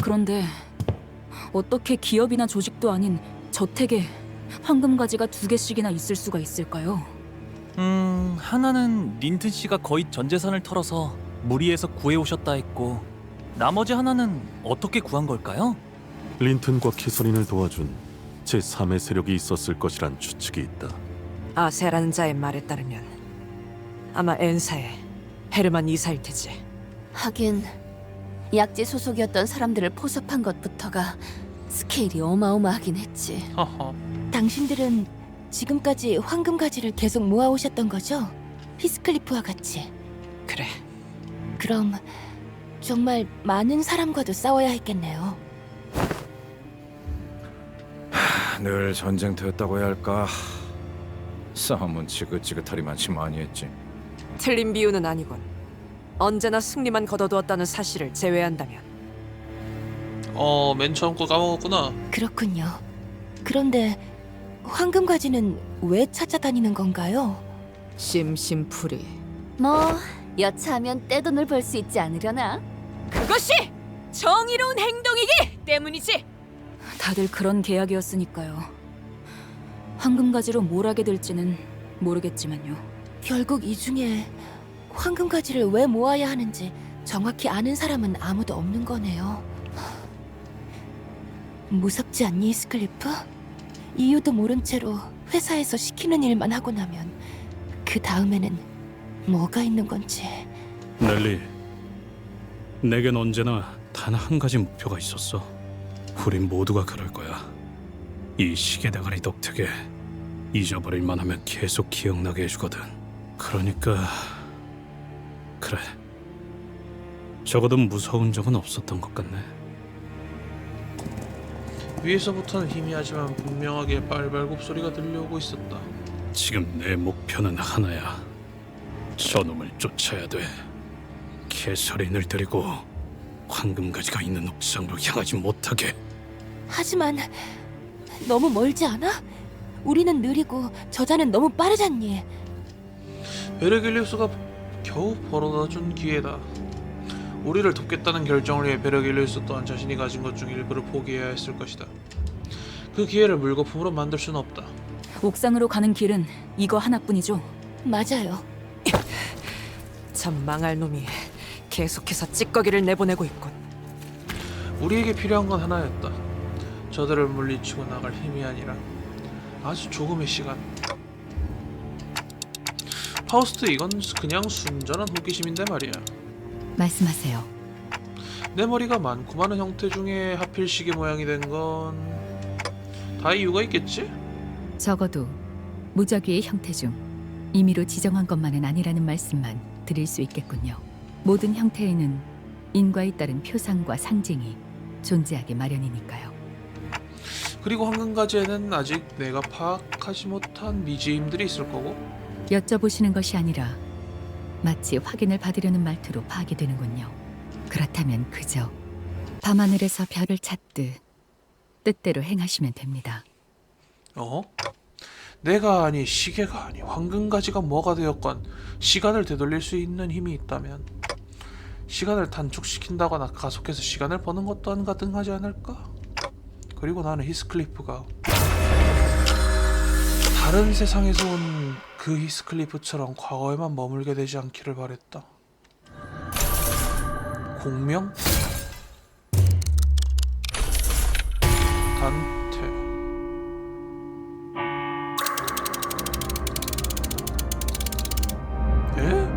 그런데 어떻게 기업이나 조직도 아닌 저택에 황금가지가 2개씩이나 있을 수가 있을까요? 하나는 린튼 씨가 거의 전 재산을 털어서 무리해서 구해오셨다 했고, 나머지 하나는 어떻게 구한 걸까요? 린튼과 캐서린을 도와준 제3의 세력이 있었을 것이란 추측이 있다. 아세라는 자의 말에 따르면 아마 엔사의 헤르만 이사일 테지. 하긴 약지 소속이었던 사람들을 포섭한 것부터가 스케일이 어마어마하긴 했지. 허허. 당신들은 지금까지 황금가지를 계속 모아오셨던 거죠? 히스클리프와 같이. 그래. 그럼 정말 많은 사람과도 싸워야 했겠네요. 늘 전쟁터였다고 해야 할까. 싸움은 지긋지긋하리만치 많이 했지. 틀린 비유는 아니군. 언제나 승리만 거둬두었다는 사실을 제외한다면. 맨 처음 거 까먹었구나. 그렇군요. 그런데 황금가지는 왜 찾아다니는 건가요? 심심풀이. 뭐 여차하면 떼돈을 벌 수 있지 않으려나? 그것이 정의로운 행동이기 때문이지. 다들 그런 계약이었으니까요. 황금가지로 뭘 하게 될지는 모르겠지만요. 결국 이 중에 황금가지를 왜 모아야 하는지 정확히 아는 사람은 아무도 없는 거네요. 무섭지 않니, 스클리프? 이유도 모른 채로 회사에서 시키는 일만 하고 나면 그 다음에는 뭐가 있는 건지. 넬리, 내겐 언제나 단 한 가지 목표가 있었어. 우린 모두가 그럴 거야. 이 시계대가리 덕택에 잊어버릴 만하면 계속 기억나게 해주거든. 그러니까 그래, 적어도 무서운 적은 없었던 것 같네. 위에서부터는 희미하지만 분명하게 발발굽 소리가 들려오고 있었다. 지금 내 목표는 하나야. 저놈을 쫓아야 돼. 캐서린을 데리고 황금가지가 있는 옥상으로 향하지 못하게. 하지만 너무 멀지 않아? 우리는 느리고 저자는 너무 빠르잖니. 베르길리우스가 겨우 벌어다준 기회다. 우리를 돕겠다는 결정을 위해 베르길리우스 또한 자신이 가진 것 중 일부를 포기해야 했을 것이다. 그 기회를 물거품으로 만들 수는 없다. 옥상으로 가는 길은 이거 하나뿐이죠. 맞아요. 참 망할 놈이 계속해서 찌꺼기를 내보내고 있군. 우리에게 필요한 건 하나였다. 저들을 물리치고 나갈 힘이 아니라 아주 조금의 시간. 파우스트, 이건 그냥 순전한 호기심인데 말이야. 말씀하세요. 내 머리가 많고 많은 형태 중에 하필 시계 모양이 된 건 다 이유가 있겠지? 적어도 무작위의 형태 중 임의로 지정한 것만은 아니라는 말씀만 드릴 수 있겠군요. 모든 형태에는 인과에 따른 표상과 상징이 존재하기 마련이니까요. 그리고 황금가지에는 아직 내가 파악하지 못한 미지임들이 있을 거고. 여쭤보시는 것이 아니라 마치 확인을 받으려는 말투로 파악이 되는군요. 그렇다면 그저 밤하늘에서 별을 찾듯 뜻대로 행하시면 됩니다. 내가 아니 시계가 아니 황금가지가 뭐가 되었건 시간을 되돌릴 수 있는 힘이 있다면 시간을 단축시킨다거나 가속해서 시간을 버는 것 또한 가능하지 않을까? 그리고 나는 히스클리프가 다른 세상에서 온 그 히스클리프처럼 과거에만 머물게 되지 않기를 바랬다. 공명? 단테. 에?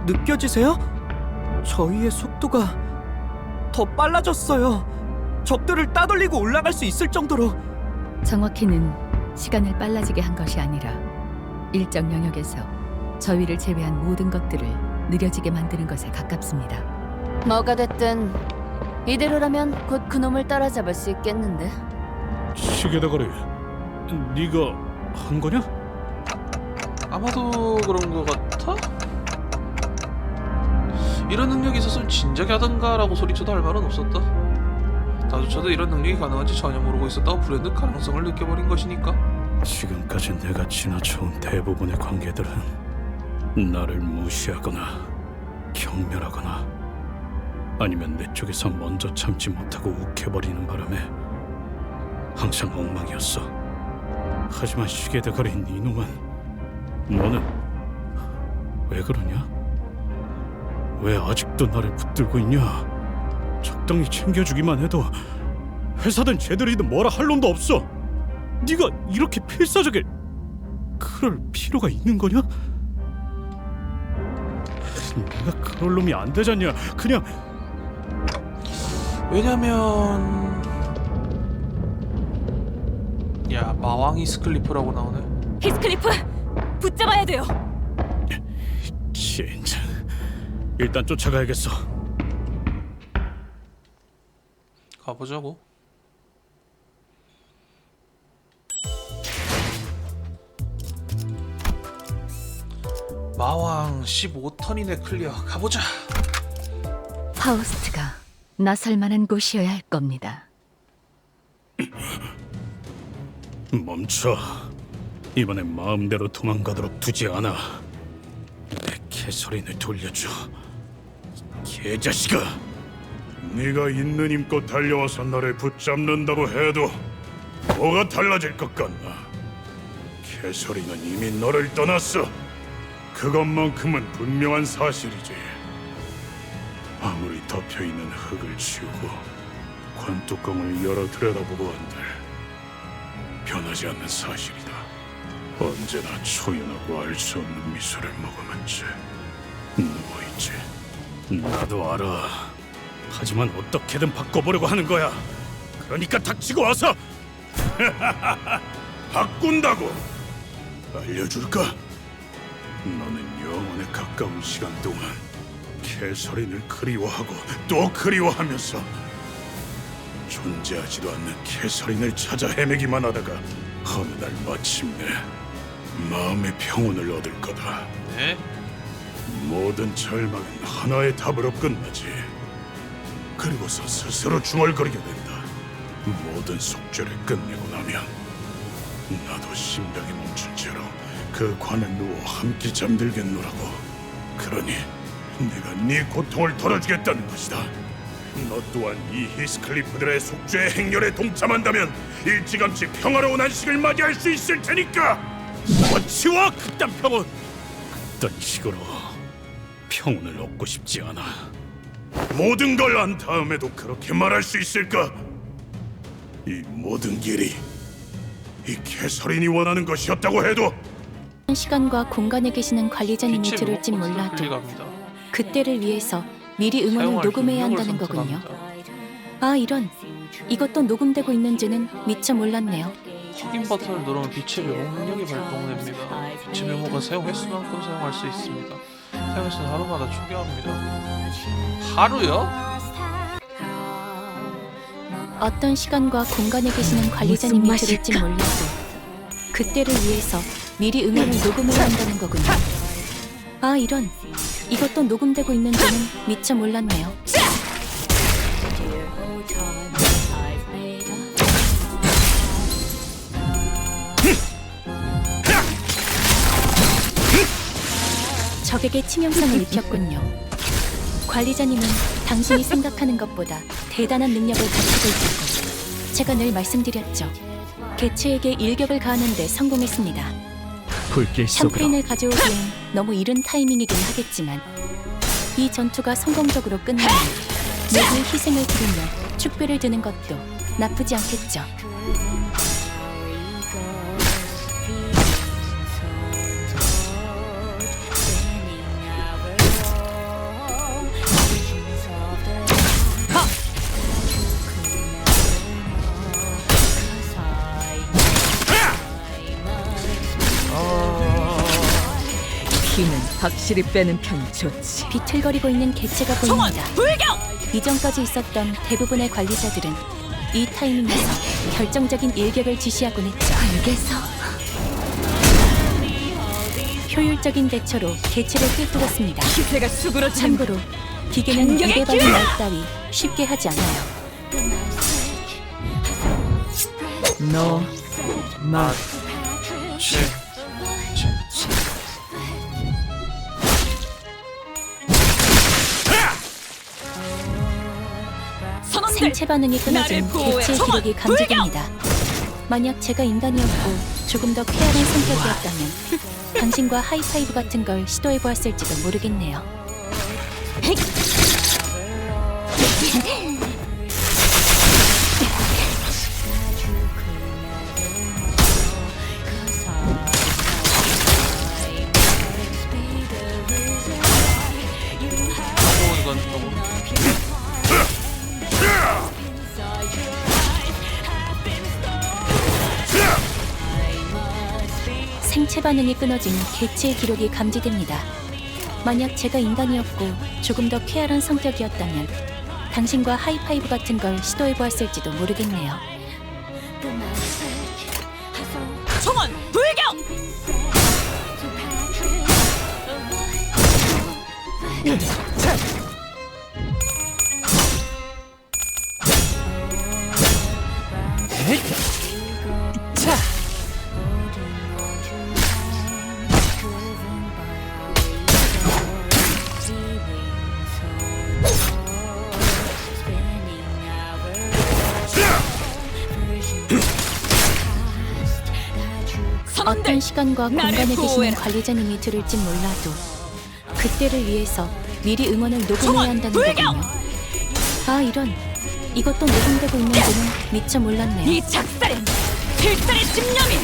느껴지세요? 저희의 속도가 더 빨라졌어요. 적들을 따돌리고 올라갈 수 있을 정도로. 정확히는 시간을 빨라지게 한 것이 아니라 일정 영역에서 저희를 제외한 모든 것들을 느려지게 만드는 것에 가깝습니다. 뭐가 됐든 이대로라면 곧 그놈을 따라잡을 수 있겠는데. 시계대가리, 네가 한 거냐? 아마도 그런 것 같아? 이런 능력이 있었으면 진작에 하던가라고 소리쳐도 할 말은 없었다. 나조차도 이런 능력이 가능한지 전혀 모르고 있었다고 불현듯 가능성을 느껴버린 것이니까. 지금까지 내가 지나쳐온 대부분의 관계들은 나를 무시하거나 경멸하거나 아니면 내 쪽에서 먼저 참지 못하고 욱해버리는 바람에 항상 엉망이었어. 하지만 시계대가리인 이놈은 너는 왜 그러냐? 왜 아직도 나를 붙들고 있냐? 적당히 챙겨주기만 해도 회사든 쟤들이든 뭐라 할 놈도 없어. 네가 이렇게 필사적에 그럴 필요가 있는 거냐? 내가 그럴 놈이 안 되잖냐. 그냥 왜냐면 야 마왕 히스클리프라고 나오네. 히스클리프! 붙잡아야 돼요! 진짜 일단 쫓아가야겠어. 가보자고. 마왕 15턴이네 클리어. 가보자. 파우스트가 나설 만한 곳이어야 할 겁니다. 멈춰. 이번엔 마음대로 도망가도록 두지 않아. 내 개소리를 돌려줘. 개자식아. 네가 있는 힘껏 달려와서 나를 붙잡는다고 해도 뭐가 달라질 것 같나? 개소리는 이미 너를 떠났어. 그것만큼은 분명한 사실이지. 아무리 덮여있는 흙을 치우고 관뚜껑을 열어 들여다보고 한들 변하지 않는 사실이다. 언제나 초연하고 알 수 없는 미소를 머금은 채 누워있지. 나도 알아. 하지만 어떻게든 바꿔보려고 하는 거야. 그러니까 닥치고 와서 바꾼다고. 알려줄까? 너는 영원에 가까운 시간 동안 캐서린을 그리워하고 또 그리워하면서 존재하지도 않는 캐서린을 찾아 헤매기만 하다가 어느 날 마침내 마음의 평온을 얻을 거다. 네? 모든 절망은 하나의 답으로 끝나지. 그리고서 스스로 중얼거리게 된다. 모든 속죄를 끝내고 나면 나도 심장이 멈춘 채로 그 관에 누워 함께 잠들겠노라고. 그러니 내가 네 고통을 덜어주겠다는 것이다. 너 또한 이 히스클리프들의 속죄의 행렬에 동참한다면 일찌감치 평화로운 안식을 맞이할 수 있을 테니까. 어치와 그딴 평온. 그딴 식으로 평온을 얻고 싶지 않아. 모든 걸 안 다음에도 그렇게 말할 수 있을까? 이 모든 길이 이 캐서린이 원하는 것이었다고 해도 시간과 공간에 계시는 관리자님이 빛의 들을진 묘목과 몰라도 클릭합니다. 그때를 위해서 미리 음원을 사용할 녹음해야 능력을 한다는 거군요. 선택합니다. 아 이런, 이것도 녹음되고 있는지는 미처 몰랐네요. 확인 버튼을 누르면 빛의 묘목 능력이 발동됩니다. 빛의 묘목은 사용 횟수만큼 사용할 수 있습니다. 사용 횟수는 하루마다 초기화합니다. 하루요? 어떤 시간과 공간에 계시는 관리자님이 무슨 들을진 몰라도 그때를 위해서 미리 음원을 녹음해야 한다는 거군요. 아 이런, 이것도 녹음되고 있는지는 미처 몰랐네요. 적에게 치명성을 입혔군요. 관리자님은 당신이 생각하는 것보다 대단한 능력을 가지고 있다고 제가 늘 말씀드렸죠. 개체에게 일격을 가하는 데 성공했습니다. 불길 속으로 샴페인을 가져오기엔 너무 이른 타이밍이긴 하겠지만 이 전투가 성공적으로 끝나면 모두의 희생을 기리며 축배를 드는 것도 나쁘지 않겠죠. 피는 확실히 빼는 편이 좋지. 비틀거리고 있는 개체가 보입니다. 이전까지 있었던 대부분의 관리자들은 이 타이밍에서 결정적인 일격을 지시하곤 했죠. 알겠어. 효율적인 대처로 개체를 꿰뚫었습니다. 기세가 수그러지는. 참고로 기계는 입에 발린 말 따위 쉽게 하지 않아요. 너, 나, 생체 반응이 끊어진 개체의 기록이 감지됩니다. 만약 제가 인간이었고 조금 더 쾌활한 성격이었다면 당신과 하이파이브 같은 걸 시도해보았을지도 모르겠네요. 이건 조금 생체 반응이 끊어진 개체의 기록이 감지됩니다. 만약 제가 인간이었고 조금 더 쾌활한 성격이었다면 당신과 하이파이브 같은 걸 시도해보았을지도 모르겠네요. 총원 돌격! 어떤 시간과 공간에 계시는 관리자님이 들을진 몰라도 그때를 위해서 미리 응원을 녹음해야 한다는 거군요. 아 이런, 이것도 녹음되고 있는지는 미처 몰랐네요. 이 작살엔 필살의 집념이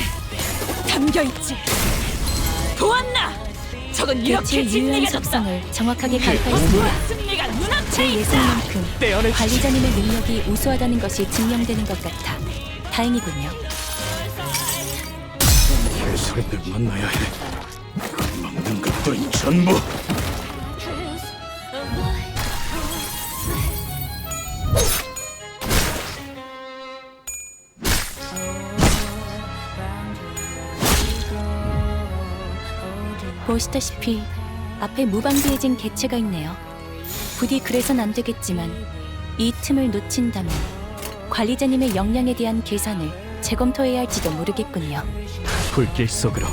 담겨있지. 보았나? 저건 이렇게 개체의 유효한 진리가 졌다. 속성을 정확하게 간파했습니다. 승리가 제 눈앞에 있다. 예상만큼 관리자님의 능력이 우수하다는 것이 증명되는 것 같아 다행이군요. 개소리들 만나야 해. 막는 것들은 전부. 보시다시피 앞에 무방비해진 개체가 있네요. 부디 그래선 안 되겠지만 이 틈을 놓친다면 관리자님의 역량에 대한 계산을 재검토해야 할지도 모르겠군요. 불길 속으로.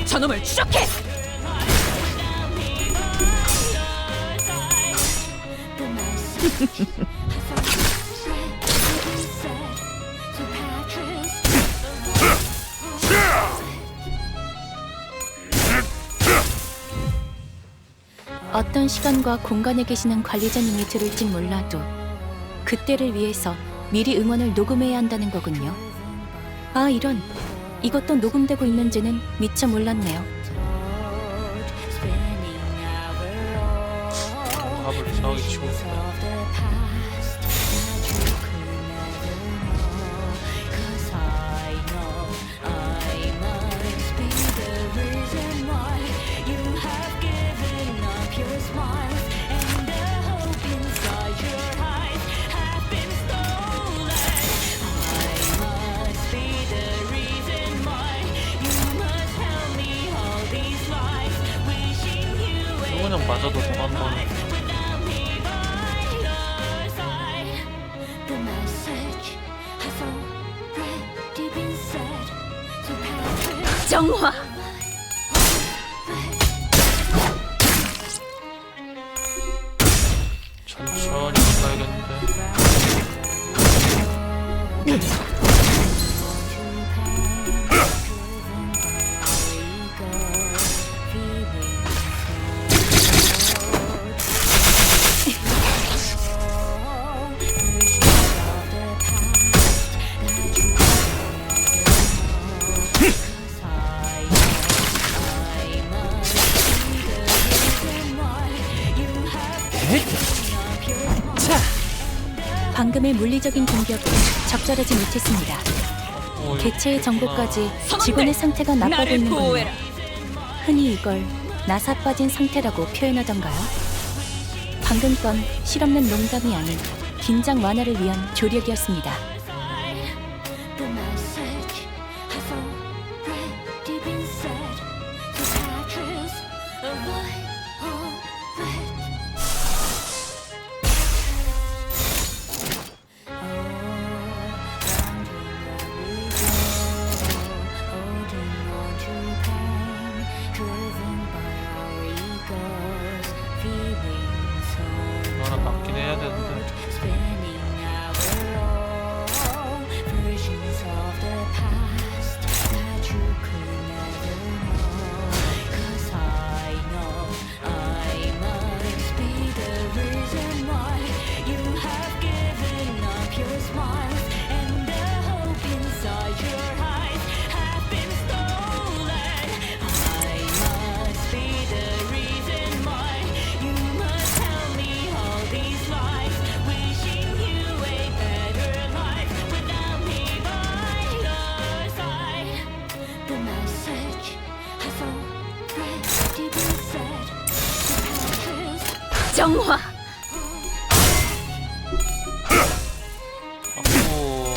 저놈을 추적해! 어떤 시간과 공간에 계시는 관리자님이 들을진 몰라도 그때를 위해서 미리 응원을 녹음해야 한다는 거군요. 아 이런, 이것도 녹음되고 있는지는 미처 몰랐네요. 밥을 이상하게 치고 있다. 그냥 맞아도 도망가는. 정화! 천천히 가야겠는데. 방금의 물리적인 공격은 적절하지 못했습니다. 개체의 정보까지 직원의 상태가 나빠 나를 보이는군요. 보호해라. 흔히 이걸 나사 빠진 상태라고 표현하던가요? 방금 건 실없는 농담이 아닌 긴장 완화를 위한 조력이었습니다. 정화. 오.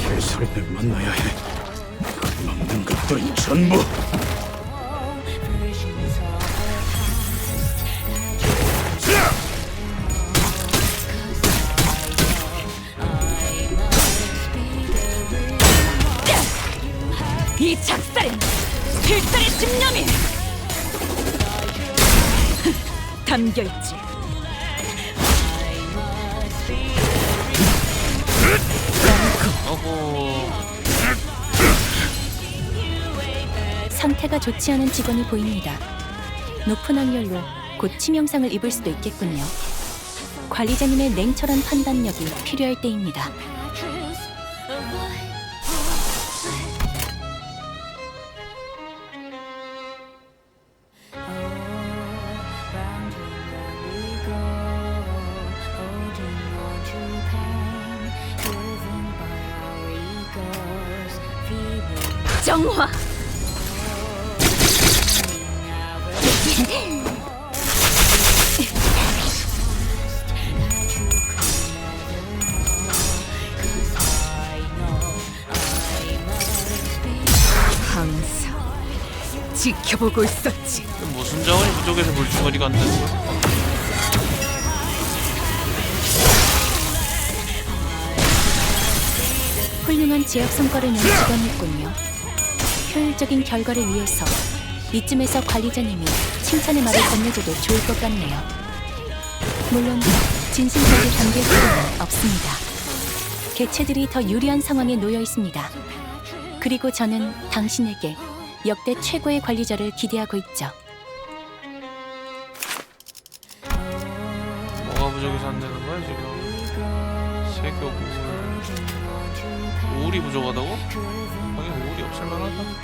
개소리를 만나야 해. 먹는 것들은 전부 이 작살엔 필살의 집념이 담겨있지. 어구. 상태가 좋지 않은 직원이 보입니다. 높은 확률로 곧 치명상을 입을 수도 있겠군요. 관리자님의 냉철한 판단력이 필요할 때입니다. 정화. 항상 지켜보고 있었지. 무슨 자원이 부족해서 물중거리가 안 되는 거야? 훌륭한 제약 성과를 낸 직원이 있군요. 효율적인 결과를 위해서 이쯤에서 관리자님이 칭찬의 말을 건네줘도 좋을 것 같네요. 물론 진심까지 담길 필요는 없습니다. 개체들이 더 유리한 상황에 놓여 있습니다. 그리고 저는 당신에게 역대 최고의 관리자를 기대하고 있죠. 뭐가 부족해서 안 되는 거야 지금? 세교 우울이 부족하다고? 하긴 우울이 없을 만하다.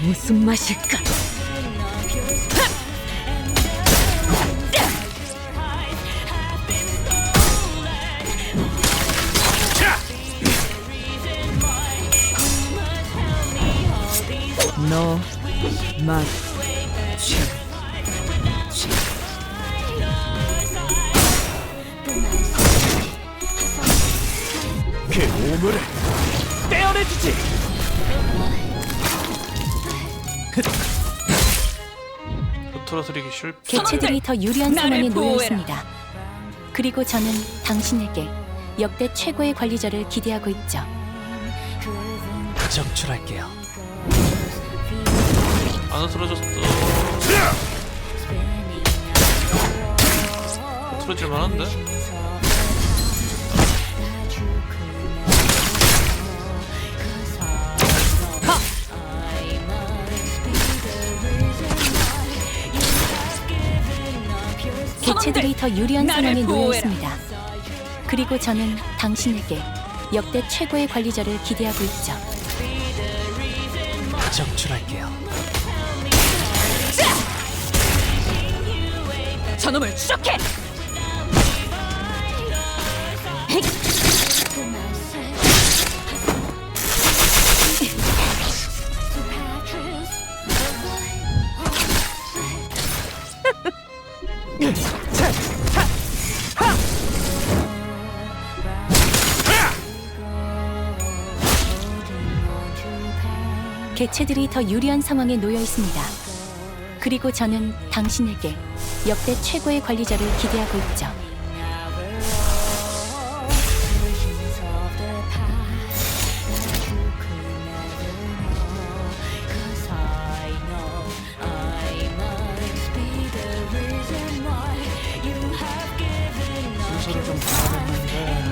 무슨 맛일까? 너 맛. 그 오물을 떼어내주지. 흐트러뜨리기 실패. 개체들이 더 유리한 나를 상황에 놓여 보호해라. 있습니다. 그리고 저는 당신에게 역대 최고의 관리자를 기대하고 있죠. 정출할게요. 안 흐트러졌어. 흐트러질 만한데? 개체들이 더 유리한 나를 상황에 놓여 보호해라. 있습니다. 그리고 저는 당신에게 역대 최고의 관리자를 기대하고 있죠. 정출할게요. 저놈을 추적해. 개체들이 더 유리한 상황에 놓여 있습니다. 그리고 저는 당신에게 역대 최고의 관리자를 기대하고 있죠. 순서를 좀 봐야겠는데.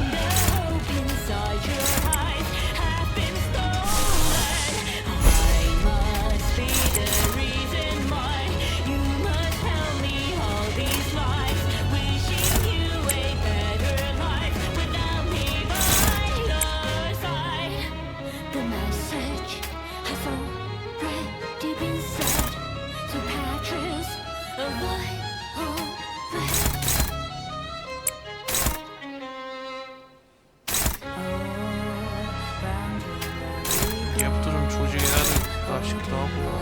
얘부터 좀 조직해야 될까 싶기도 하고.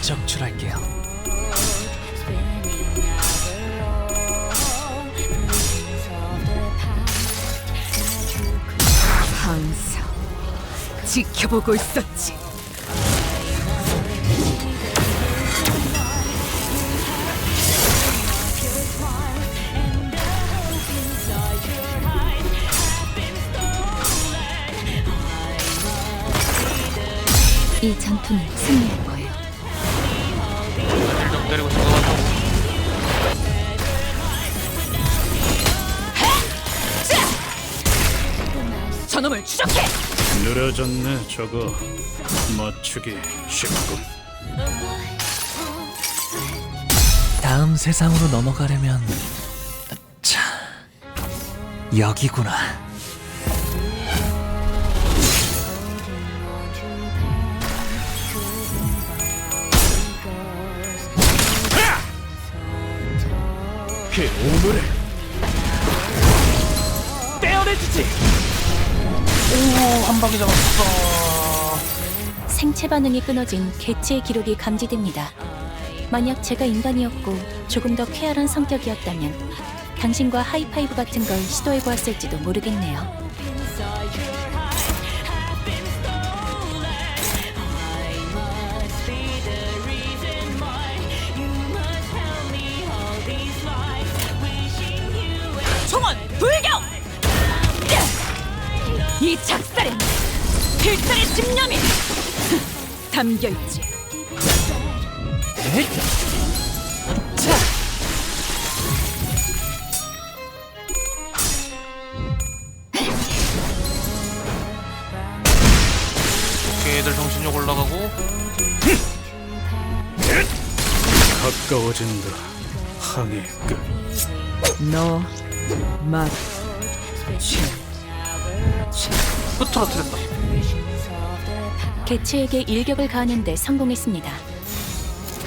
적출할게요. 항상 지켜보고 있었지. 이 전투는 승리할 거예요. 일정 때리고 생각한다고. 저놈을 추적해! 늘어졌네. 저거 맞추기 쉽군. 다음 세상으로 넘어가려면 자, 여기구나. 그 오물에 떼어내주지. 오, 한 방에 잡았어. 생체 반응이 끊어진 개체의 기록이 감지됩니다. 만약 제가 인간이었고 조금 더 쾌활한 성격이었다면 당신과 하이파이브 같은 걸 시도해 보았을지도 모르겠네요. 총원 불경! 이 작살엔 필살의 집념이 담겨있지. 오케이, 애들 정신력 올라가고. 가까워진다. 항해 끝. 너 맛. 흐트러뜨렸다. 개체에게 일격을 가하는데 성공했습니다.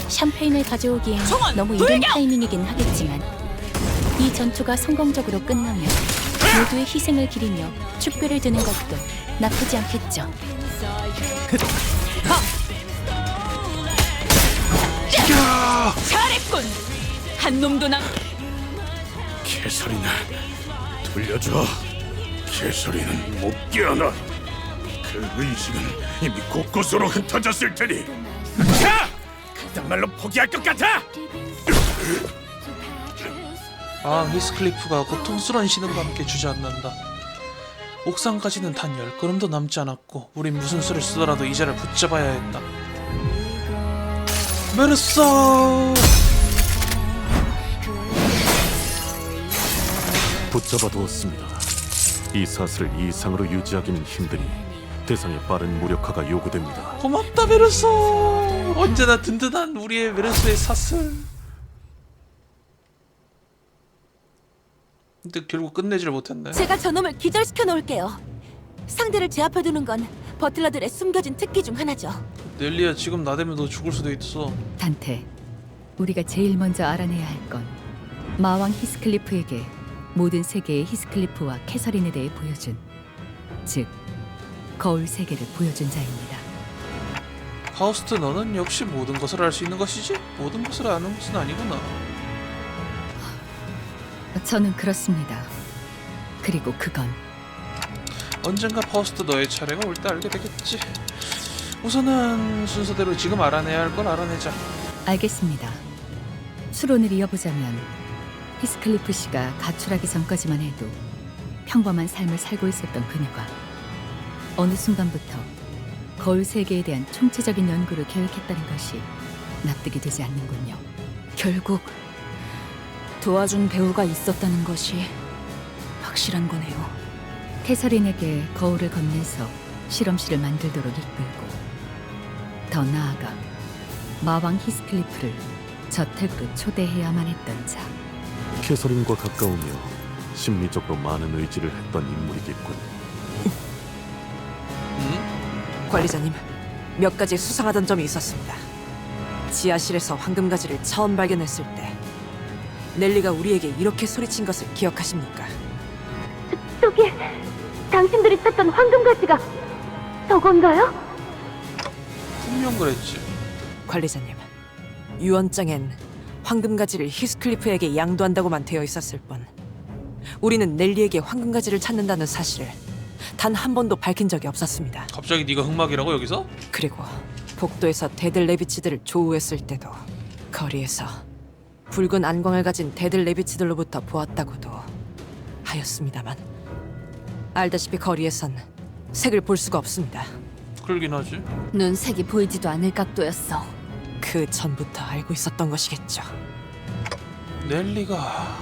샴페인을 가져오기엔 총원, 너무 불경! 이른 타이밍이긴 하겠지만 이 전투가 성공적으로 끝나면 모두의 희생을 기리며 축배를 드는 것도 나쁘지 않겠죠. 잘했군! 한 놈도 남... 개소리나 돌려줘. 개소리는 못 깨어나. 그 의식은 이미 곳곳으로 흩어졌을 테니. 자! 그딴 말로 포기할 것 같아? 아, 히스클리프가 고통스러운 신음과 함께 주저앉는다. 옥상까지는 단 10걸음도 남지 않았고 우린 무슨 수를 쓰더라도 이 자를 붙잡아야 했다. 메르사! 붙잡아 두었습니다. 이 사슬을 이 이상으로 유지하기는 힘드니 대상의 빠른 무력화가 요구됩니다. 고맙다, 메르사! 언제나 든든한 우리의 메르사의 사슬. 근데 결국 끝내지를 못했네. 제가 저놈을 기절시켜 놓을게요. 상대를 제압해 두는 건 버틀러들의 숨겨진 특기 중 하나죠. 넬리야, 지금 나대면 너 죽을 수도 있어. 단테, 우리가 제일 먼저 알아내야 할 건 마왕 히스클리프에게 모든 세계의 히스클리프와 캐서린에 대해 보여준, 즉 거울 세계를 보여준 자입니다. 하우스트, 너는 역시 모든 것을 알 수 있는 것이지? 모든 것을 아는 것은 아니구나. 저는 그렇습니다. 그리고 그건 언젠가 파우스트 너의 차례가 올 때 알게 되겠지. 우선은 순서대로 지금 알아내야 할 걸 알아내자. 알겠습니다. 추론을 이어보자면 히스클리프 씨가 가출하기 전까지만 해도 평범한 삶을 살고 있었던 그녀가 어느 순간부터 거울 세계에 대한 총체적인 연구를 계획했다는 것이 납득이 되지 않는군요. 결국 도와준 배우가 있었다는 것이 확실한 거네요. 캐서린에게 거울을 건네서 실험실을 만들도록 이끌고 더 나아가 마왕 히스클리프를 저택으로 초대해야만 했던 자. 캐서린과 가까우며 심리적으로 많은 의지를 했던 인물이겠군. 관리자님, 몇 가지 수상하던 점이 있었습니다. 지하실에서 황금가지를 처음 발견했을 때 넬리가 우리에게 이렇게 소리친 것을 기억하십니까? 저기 당신들이 찾던 황금가지가 저건가요? 분명 그랬지. 관리자님, 유언장엔 황금가지를 히스클리프에게 양도한다고만 되어 있었을 뿐 우리는 넬리에게 황금가지를 찾는다는 사실을 단 한 번도 밝힌 적이 없었습니다. 갑자기 네가 흑막이라고 여기서? 그리고 복도에서 데들 레비치들을 조우했을 때도 거리에서 붉은 안광을 가진 데들 레비치들로부터 보았다고도 하였습니다만 알다시피 거리에선 색을 볼 수가 없습니다. 그러긴 하지. 눈색이 보이지도 않을 각도였어. 그 전부터 알고 있었던 것이겠죠. 넬리가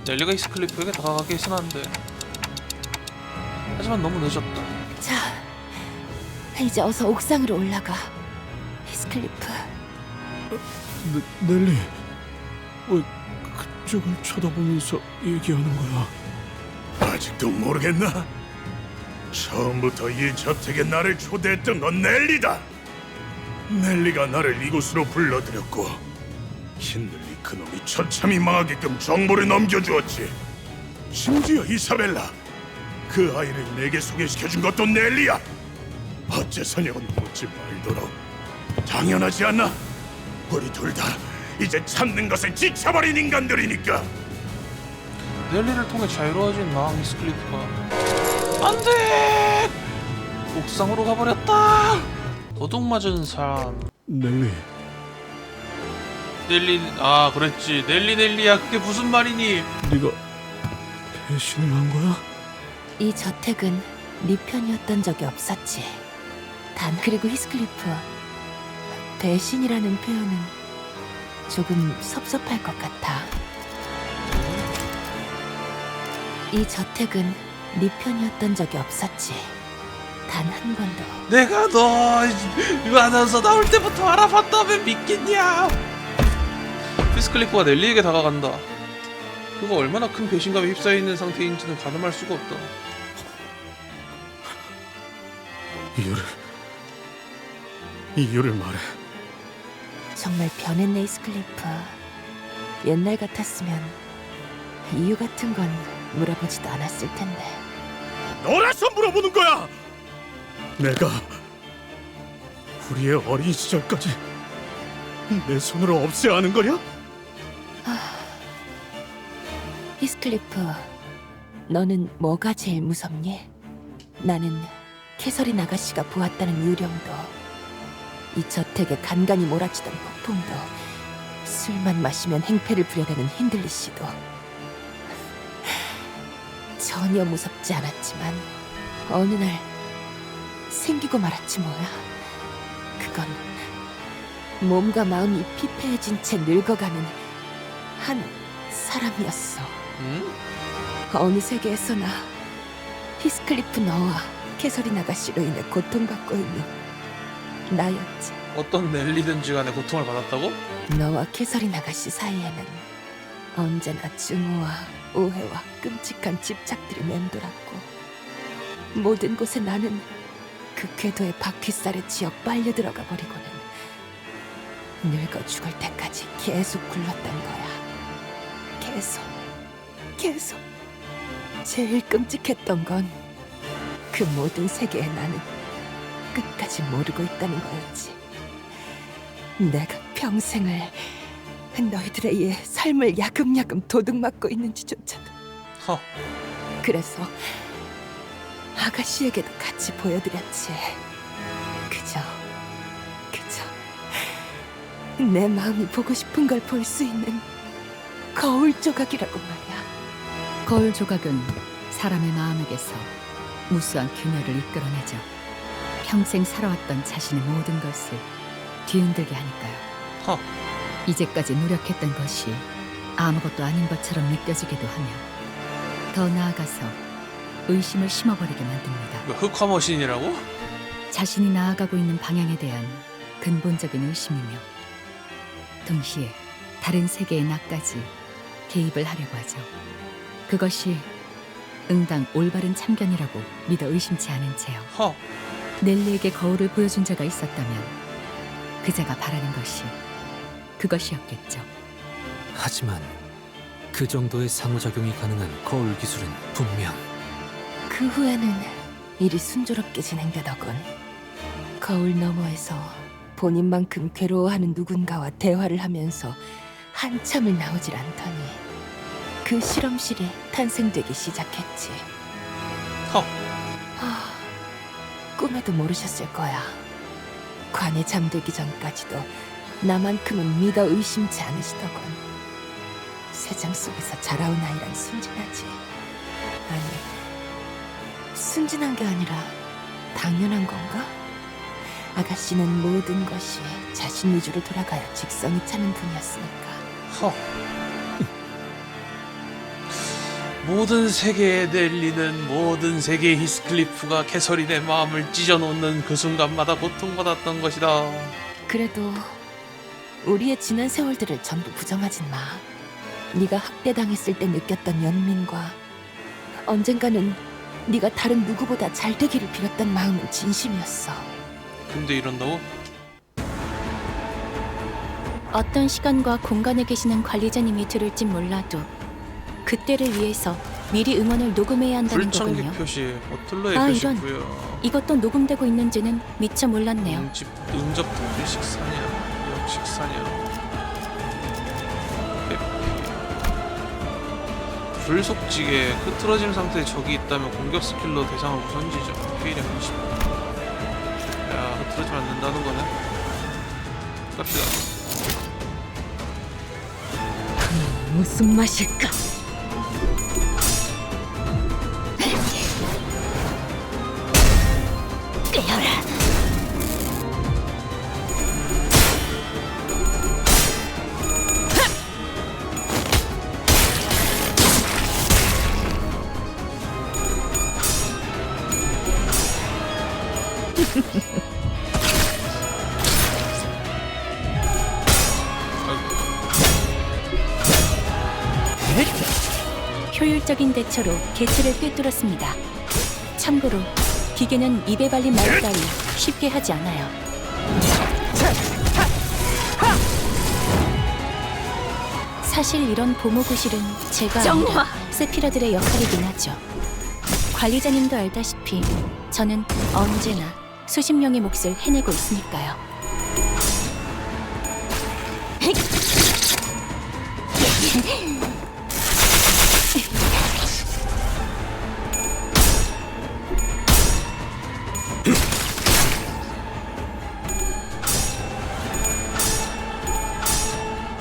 히스클리프에게 다가가게 해서는 안 돼. 하지만 너무 늦었다. 자, 이제 어서 옥상으로 올라가. 히스클리프. 넬리, 왜 그쪽을 쳐다보면서 얘기하는 거야? 아직도 모르겠나? 처음부터 이 저택에 나를 초대했던 건 넬리다. 넬리가 나를 이곳으로 불러들였고 신들리 그놈이 처참히 망하게끔 정보를 넘겨주었지. 심지어 이사벨라, 그 아이를 내게 소개시켜준 것도 넬리야. 어째서냐고 묻지 말도록. 당연하지 않나? 우리 둘 다 이제 찾는 것에 지쳐버린 인간들이니까. 넬리를 통해 자유로워진 마왕 히스클리프가 안돼! 옥상으로 가버렸다. 도둑 맞은 사람. 넬리, 아 그랬지. 넬리야, 그게 무슨 말이니? 네가 배신을 한 거야? 이 저택은 네 편이었던 적이 없었지. 그리고 히스클리프, 배신이라는 표현은 조금 섭섭할 것 같아. 이 저택은 네 편이었던 적이 없었지. 단 한 번도. 내가 너 아나운서 나올 때부터 알아봤다면 믿겠냐? 히스클리프가 넬리에게 다가간다. 그가 얼마나 큰 배신감에 휩싸여 있는 상태인지는 가늠할 수가 없다. 이유를 말해. 정말 변했네, 히스클리프. 옛날 같았으면 이유 같은 건 물어보지도 않았을 텐데. 너라서 물어보는 거야. 내가 우리의 어린 시절까지 내 손으로 없애야 하는 거냐? 히스클리프, 너는 뭐가 제일 무섭니? 나는 캐서린 아가씨가 보았다는 유령도, 이 저택에 간간히 몰아치던 폭풍도, 술만 마시면 행패를 부려대는 힌들리 씨도 전혀 무섭지 않았지만 어느 날 생기고 말았지 뭐야. 그건 몸과 마음이 피폐해진 채 늙어가는 한 사람이었어. 응? 어느 세계에서나 히스클리프 너와 캐서린 아가씨로 인해 고통받고 있는 나였지. 어떤 넬리든지 간에 고통을 받았다고? 너와 캐서린 아가씨 사이에는 언제나 증오와 오해와 끔찍한 집착들이 맴돌았고, 모든 곳에 나는 그 궤도의 바퀴살에 지어 빨려 들어가 버리고는 늙어 죽을 때까지 계속 굴렀던 거야. 계속. 제일 끔찍했던 건 그 모든 세계에 나는 끝까지 모르고 있다는 거였지. 내가 평생을 너희들에 의해 삶을 야금야금 도둑맞고 있는지조차도. 그래서 아가씨에게도 같이 보여드렸지. 그저 내 마음이 보고 싶은 걸 볼 수 있는 거울 조각이라고 말이야. 거울 조각은 사람의 마음에게서 무수한 균열을 이끌어내죠. 평생 살아왔던 자신의 모든 것을 뒤흔들게 하니까요. 이제까지 노력했던 것이 아무것도 아닌 것처럼 느껴지기도 하며, 더 나아가서 의심을 심어버리게 만듭니다. 흑화머신이라고? 자신이 나아가고 있는 방향에 대한 근본적인 의심이며, 동시에 다른 세계의 나까지 개입을 하려고 하죠. 그것이 응당 올바른 참견이라고 믿어 의심치 않은 채요. 넬리에게 거울을 보여준 자가 있었다면 그자가 바라는 것이 그것이었겠죠. 하지만 그 정도의 상호작용이 가능한 거울 기술은 분명 그 후에는 일이 순조롭게 진행되더군. 거울 너머에서 본인만큼 괴로워하는 누군가와 대화를 하면서 한참을 나오질 않더니 그 실험실이 탄생되기 시작했지. 허. 꿈에도 모르셨을 거야. 관에 잠들기 전까지도 나만큼은 믿어 의심치 않으시더군. 세상 속에서 자라온 아이란 순진하지. 아니, 순진한 게 아니라 당연한 건가? 아가씨는 모든 것이 자신 위주로 돌아가야 직성이 차는 분이었으니까. 허. 모든 세계에 넬리는 모든 세계의 히스클리프가 캐서린의 마음을 찢어놓는 그 순간마다 고통받았던 것이다. 그래도 우리의 지난 세월들을 전부 부정하진 마. 네가 학대당했을 때 느꼈던 연민과 언젠가는 네가 다른 누구보다 잘 되기를 빌었던 마음은 진심이었어. 근데 이런다고? 어떤 시간과 공간에 계시는 관리자님이 들을진 몰라도 그때를 위해서 미리 응원을 녹음해야 한다는 불청객 거군요. 표시, 오틀로의 아, 표시고요. 이것도 녹음되고 있는지는 미처 몰랐네요. 응접 등필식 사냥, 역식 사냥, 회피. 불속직에 흐트러짐 상태에 적이 있다면 공격 스킬로 대상을 우선지죠. 피해량 20. 야, 흐트러지면 안 된다는 거네. 갑시다. 무슨 맛일까? 깨어라. 효율적인 대처로 개체를 꿰뚫었습니다. 참고로 기계는 입에 발린 말 따위 쉽게 하지 않아요. 사실 이런 보모구실은 제가 아니라 세피라들의 역할이긴 하죠. 관리자님도 알다시피 저는 언제나 수십 명의 몫을 해내고 있으니까요.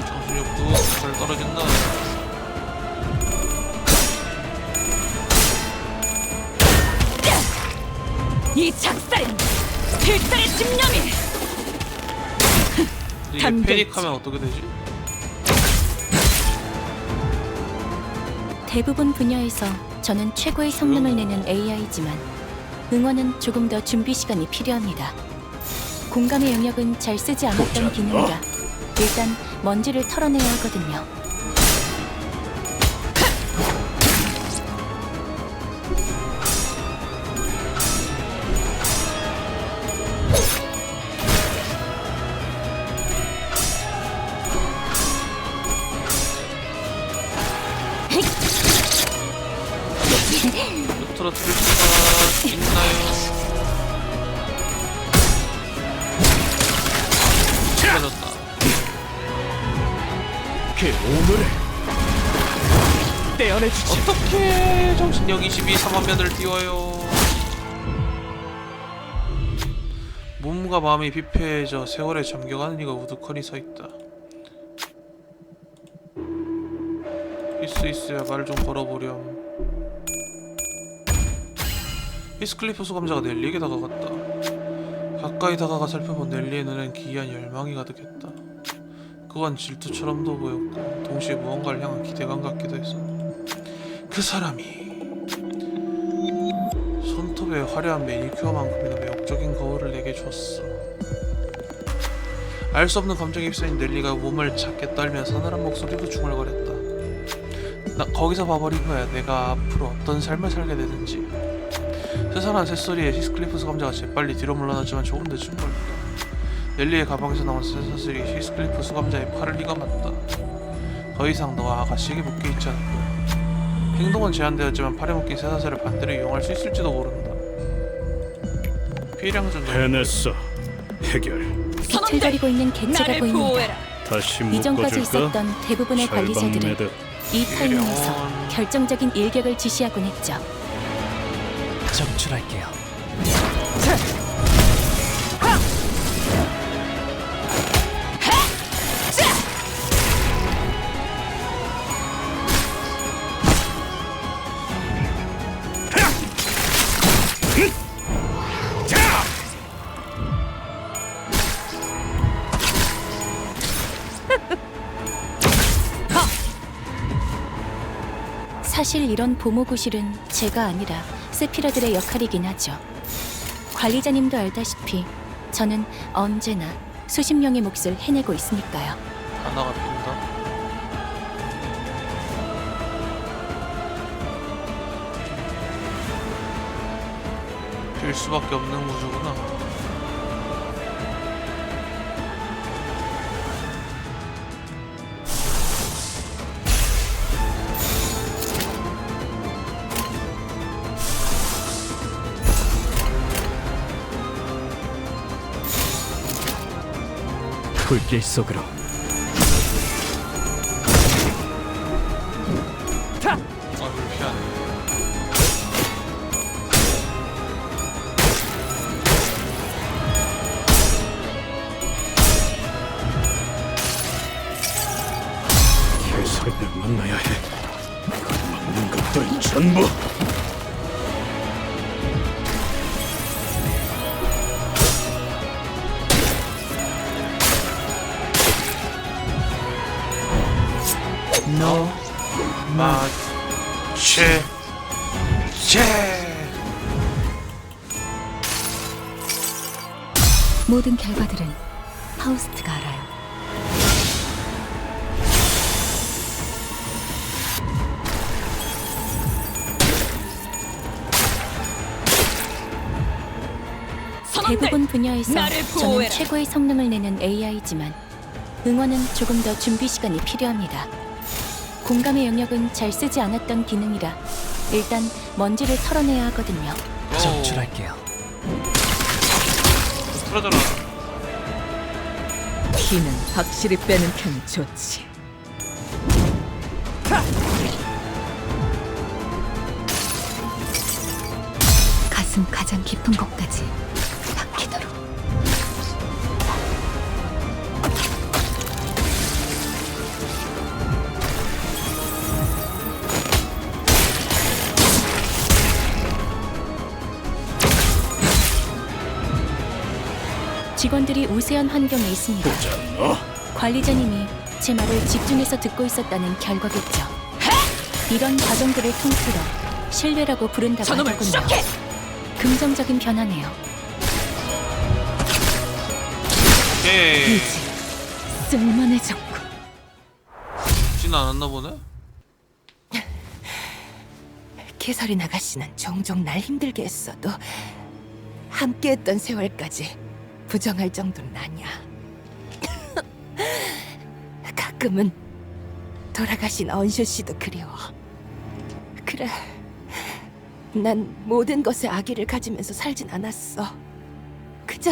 정신력도 잘 떨어진다. 이 작살은 필살의 집념이! 이게 담배 패닉하면 어떻게 되지? 대부분 분야에서 저는 최고의 성능을 내는 AI지만 응원은 조금 더 준비 시간이 필요합니다. 공감의 영역은 잘 쓰지 않았던 기능이라 일단 먼지를 털어내야 하거든요. 떨어뜨릴 수가 있나요? 떨어졌다. 그 오늘을 떼어내주지. 어떻게 정신력 22 3만면을 띄워요? 몸과 마음이 비폐해져 세월에 잠겨가는 이가 우두커니 서있다. 있어야 말 좀 걸어보렴. 히스클리프 수감자가 넬리에게 다가갔다. 가까이 다가가 살펴본 넬리의 눈엔 기이한 열망이 가득했다. 그건 질투처럼도 보였고 동시에 무언가를 향한 기대감 같기도 했어. 그 사람이 손톱에 화려한 매니큐어만큼이나 매혹적인 거울을 내게 줬어. 알 수 없는 감정에 휩싸인 넬리가 몸을 작게 떨며 서늘한 목소리로 중얼거렸다. 나 거기서 봐버린 거야. 내가 앞으로 어떤 삶을 살게 되는지. 세상한 새소리에 히스클리프 수감자가 재빨리 뒤로 물러났지만 조금 늦은 걸까. 넬리의 가방에서 나온 쇠사슬이 히스클리프 수감자의 팔을 휘감았다. 더 이상 너와 아가씨에게 묶여 있지 않을 거야. 행동은 제한되었지만 팔에 묶인 쇠사슬을 반대로 이용할 수 있을지도 모른다. 피해량 좀 해냈어. 해결. 빛을 가리고 있는 개체가 보입니다. 다시 이전까지 묶어줄까? 있었던 대부분의 관리자들은 철방매듭. 이 타이밍에서 결정적인 일격을 지시하곤 했죠. 정출할게요. 사실 이런 보모구실은 제가 아니라 세피라들의 역할이긴 하죠. 관리자님도 알다시피 저는 언제나 수십 명의 몫을 해내고 있으니까요. 하나가 빈다. 빌 수밖에 없는 구조구나. 불길 속으로. 아, 이걸 피하네. 해설을 만나야 해. 막는 것들은 전부. 너 마체 모든 결과들은 파우스트가 알아요. 대부분 분야에서 저는 최고의 성능을 내는 AI지만 응원은 조금 더 준비 시간이 필요합니다. 공감의 영역은 잘 쓰지 않았던 기능이라 일단 먼지를 털어내야 하거든요. 정출할게요. 풀어줘라. 피는 확실히 빼는 편이 좋지. 가슴 가장 깊은 곳까지 박히도록. 직원들이 우세한 환경에 있습니다. 관리자님이 제 말을 집중해서 듣고 있었다는 결과겠죠. 이런 과정들을 통틀어 신뢰라고 부른다고 하더군요. 긍정적인 변화네요. 오케이. 쓸만해졌고. 죽진 않았나 보네? 캐서린 아가씨는 종종 날 힘들게 했어도 함께했던 세월까지 부정할 정도는 아니야. 가끔은 돌아가신 언쇼 씨도 그리워. 그래, 난 모든 것에 악의를 가지면서 살진 않았어. 그저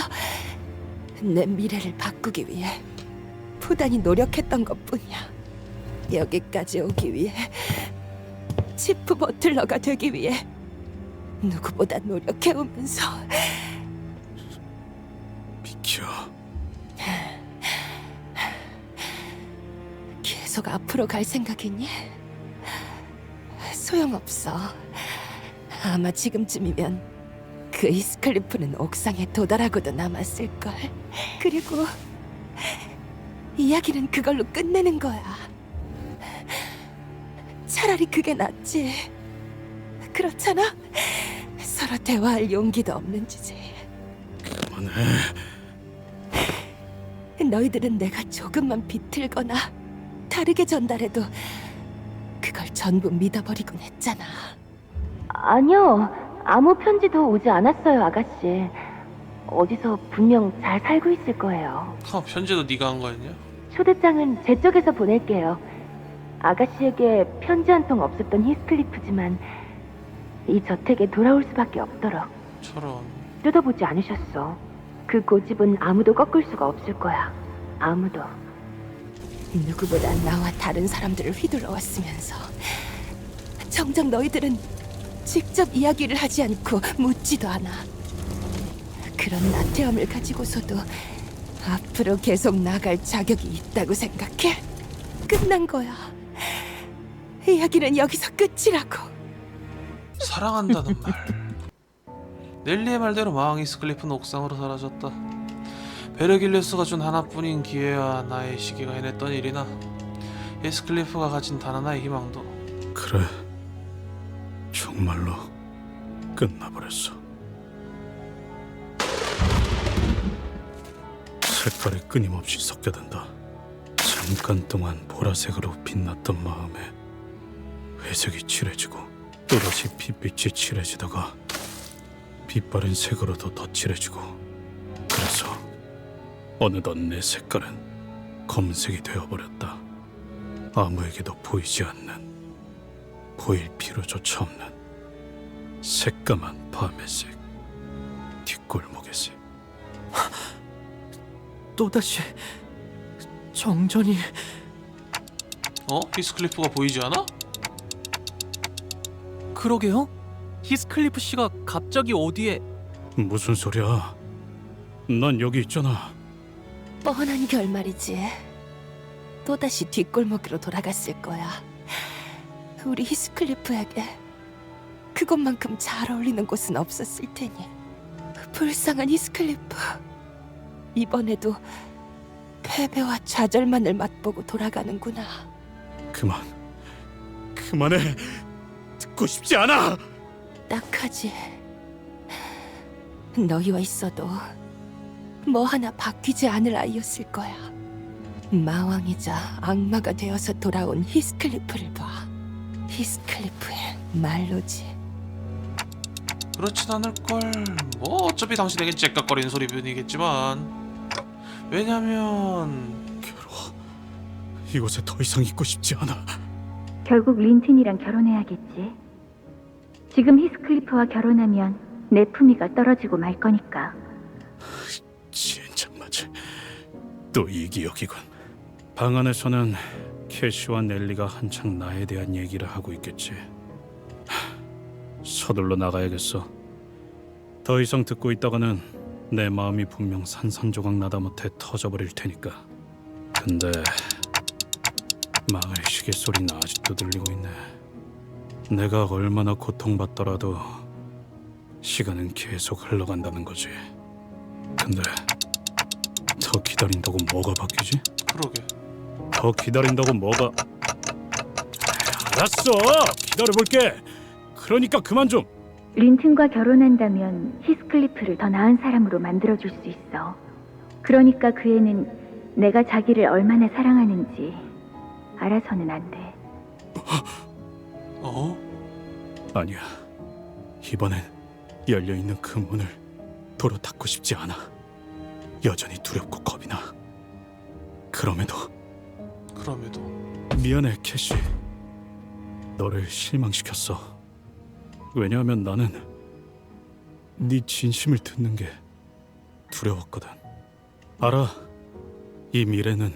내 미래를 바꾸기 위해 부단히 노력했던 것뿐이야. 여기까지 오기 위해, 치프 버틀러가 되기 위해 누구보다 노력해오면서. 비켜. 계속 앞으로 갈 생각이니? 소용없어. 아마 지금쯤이면 그 히스클리프는 옥상에 도달하고도 남았을걸. 그리고 이야기는 그걸로 끝내는 거야. 차라리 그게 낫지. 그렇잖아? 서로 대화할 용기도 없는 주제에. 그만해. 너희들은 내가 조금만 비틀거나 다르게 전달해도 그걸 전부 믿어버리곤 했잖아. 아니요. 아무 편지도 오지 않았어요, 아가씨. 어디서 분명 잘 살고 있을 거예요. 편지도 네가 한 거였냐? 초대장은 제 쪽에서 보낼게요. 아가씨에게 편지 한 통 없었던 히스클리프지만 이 저택에 돌아올 수밖에 없도록 저런. 뜯어보지 않으셨어. 그 고집은 아무도 꺾을 수가 없을 거야. 아무도. 누구보다 나와 다른 사람들을 휘둘러 왔으면서 정작 너희들은 직접 이야기를 하지 않고 묻지도 않아. 그런 나태함을 가지고서도 앞으로 계속 나갈 자격이 있다고 생각해? 끝난 거야. 이야기는 여기서 끝이라고. 사랑한다는 말. 넬리의 말대로 마왕 히스클리프는 옥상으로 사라졌다. 베르길리우스가 준 하나뿐인 기회와 나의 시기가 해냈던 일이나 히스클리프가 가진 단 하나의 희망도 그래, 정말로 끝나버렸어. 색깔이 끊임없이 섞여든다. 잠깐 동안 보라색으로 빛났던 마음에 회색이 칠해지고 또다시 빛빛이 칠해지다가 빛바랜 색으로도 더 칠해지고, 그래서 어느덧 내 색깔은 검은색이 되어버렸다. 아무에게도 보이지 않는, 보일 필요조차 없는 새까만 밤의색, 뒷골목의 색. 또다시 정전이... 히스클리프가 보이지 않아? 그러게요? 히스클리프 씨가 갑자기 어디에... 무슨 소리야? 난 여기 있잖아. 뻔한 결말이지. 또다시 뒷골목으로 돌아갔을 거야. 우리 히스클리프에게 그것만큼 잘 어울리는 곳은 없었을 테니. 불쌍한 히스클리프. 이번에도 패배와 좌절만을 맛보고 돌아가는구나. 그만해. 듣고 싶지 않아. 딱하지. 너희와 있어도 뭐 하나 바뀌지 않을 아이였을 거야. 마왕이자 악마가 되어서 돌아온 히스클리프를 봐. 히스클리프의 말로지. 그렇진 않을걸. 뭐 어차피 당신에겐 째깍거리는 소리뿐이겠지만. 왜냐면 괴로워. 이곳에 더 이상 있고 싶지 않아. 결국 린튼이랑 결혼해야겠지. 지금 히스클리프와 결혼하면 내 품위가 떨어지고 말 거니까. 진짜마지. 또 이기역이군. 방 안에서는 캐시와 넬리가 한창 나에 대한 얘기를 하고 있겠지. 서둘러 나가야겠어. 더 이상 듣고 있다가는 내 마음이 분명 산산조각 나다 못해 터져버릴 테니까. 근데 망할 시계 소리는 아직도 들리고 있네. 내가 얼마나 고통받더라도 시간은 계속 흘러간다는 거지. 근데 더 기다린다고 뭐가 바뀌지? 그러게. 더 기다린다고 뭐가... 알았어! 기다려볼게! 그러니까 그만 좀! 린튼과 결혼한다면 히스클리프를 더 나은 사람으로 만들어줄 수 있어. 그러니까 그 애는 내가 자기를 얼마나 사랑하는지 알아서는 안 돼. 아니야. 이번엔 열려있는 그 문을 도로 닫고 싶지 않아. 여전히 두렵고 겁이 나. 그럼에도 미안해, 캐시. 너를 실망시켰어. 왜냐하면 나는 네 진심을 듣는 게 두려웠거든. 알아. 이 미래는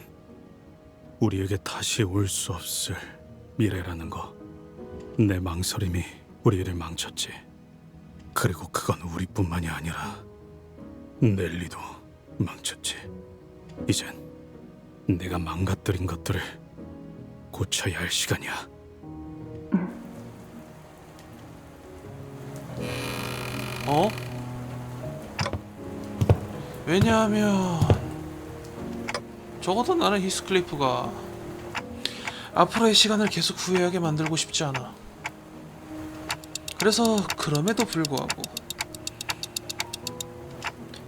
우리에게 다시 올 수 없을 미래라는 거. 내 망설임이 우리를 망쳤지. 그리고 그건 우리뿐만이 아니라 넬리도 망쳤지. 이젠 내가 망가뜨린 것들을 고쳐야 할 시간이야. 왜냐하면 적어도 나는 히스클리프가 앞으로의 시간을 계속 후회하게 만들고 싶지 않아. 그래서 그럼에도 불구하고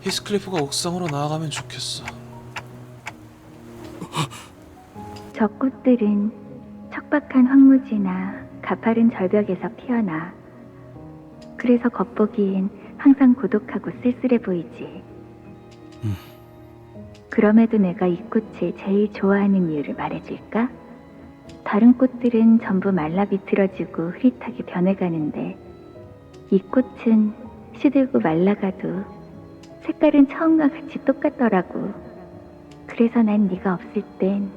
히스클리프가 옥상으로 나아가면 좋겠어. 저 꽃들은 척박한 황무지나 가파른 절벽에서 피어나. 그래서 겉보기엔 항상 고독하고 쓸쓸해 보이지. 그럼에도 내가 이 꽃을 제일 좋아하는 이유를 말해줄까? 다른 꽃들은 전부 말라 비틀어지고 흐릿하게 변해가는데 이 꽃은 시들고 말라가도 색깔은 처음과 같이 똑같더라고. 그래서 난 네가 없을 땐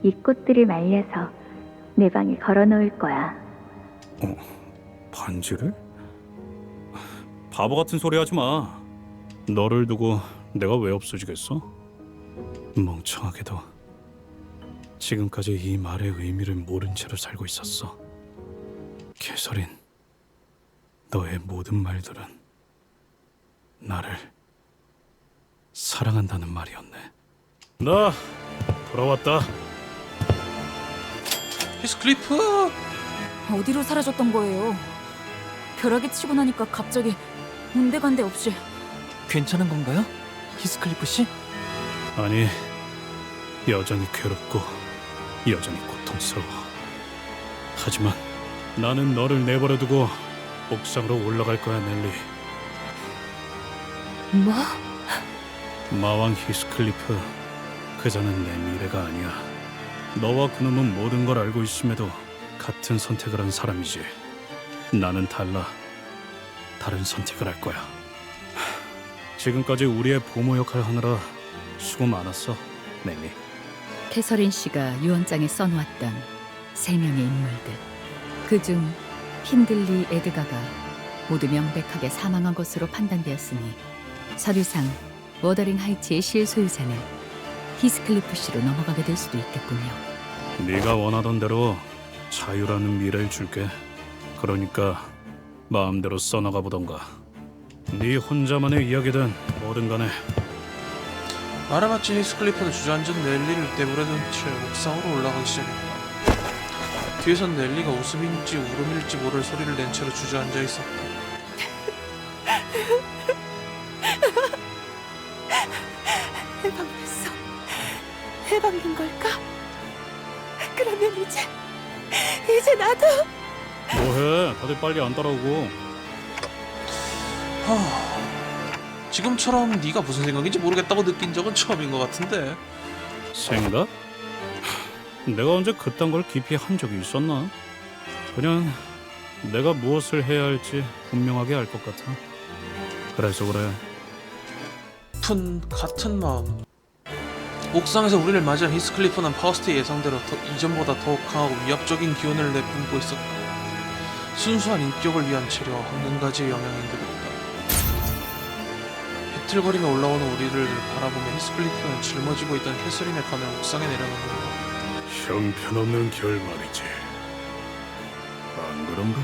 이 꽃들을 말려서 내 방에 걸어놓을 거야. 반지를? 바보 같은 소리 하지 마. 너를 두고 내가 왜 없어지겠어? 멍청하게도 지금까지 이 말의 의미를 모른 채로 살고 있었어. 캐서린, 너의 모든 말들은 나를 사랑한다는 말이었네. 나 돌아왔다. 히스클리프! 어디로 사라졌던 거예요? 벼락이 치고 나니까 갑자기 온데간데 없이. 괜찮은 건가요? 히스클리프 씨? 아니, 여전히 괴롭고 여전히 고통스러워. 하지만 나는 너를 내버려두고 옥상으로 올라갈 거야, 넬리. 뭐? 마왕 히스클리프, 그자는 내 미래가 아니야. 너와 그놈은 모든 걸 알고 있음에도 같은 선택을 한 사람이지. 나는 달라. 다른 선택을 할 거야. 지금까지 우리의 부모 역할 하느라 수고 많았어, 넬리. 캐서린 씨가 유언장에 써놓았던 3명의 인물들. 그중 힌들리 에드가가 모두 명백하게 사망한 것으로 판단되었으니 서류상 워더링 하이츠의 실소유자는 히스클리프 씨로 넘어가게 될 수도 있겠군요. 네가 원하던 대로 자유라는 미래를 줄게. 그러니까 마음대로 써나가 보던가. 네 혼자만의 이야기든 뭐든 간에. 알아맞힌 히스클리프는 주저앉은 넬리를 내버려둔 채 옥상으로 올라가기 시작했다. 뒤에선 넬리가 웃음인지 울음일지 모를 소리를 낸 채로 주저앉아 있었다. 해방됐어. 해방된 걸까? 그러면 이제 나도. 뭐해? 다들 빨리 안 따라오고. 지금처럼 네가 무슨 생각인지 모르겠다고 느낀 적은 처음인 것 같은데. 생각? 내가 언제 그딴 걸 깊이 한 적이 있었나? 그냥 내가 무엇을 해야 할지 분명하게 알 것 같아. 그래서 그래. 같은 마음. 옥상에서 우리를 맞이한 히스클리프는 파우스트의 예상대로 이전보다 더욱 강하고 위압적인 기운을 내뿜고 있었다. 순수한 인격을 위한 체류와 황금가지의 영향이 들었다. 비틀거리며 올라오는 우리를 바라보며 히스클리프는 짊어지고 있던 캐서린의 가면 옥상에 내려놓는다. 형편없는 결말이지. 안 그런가?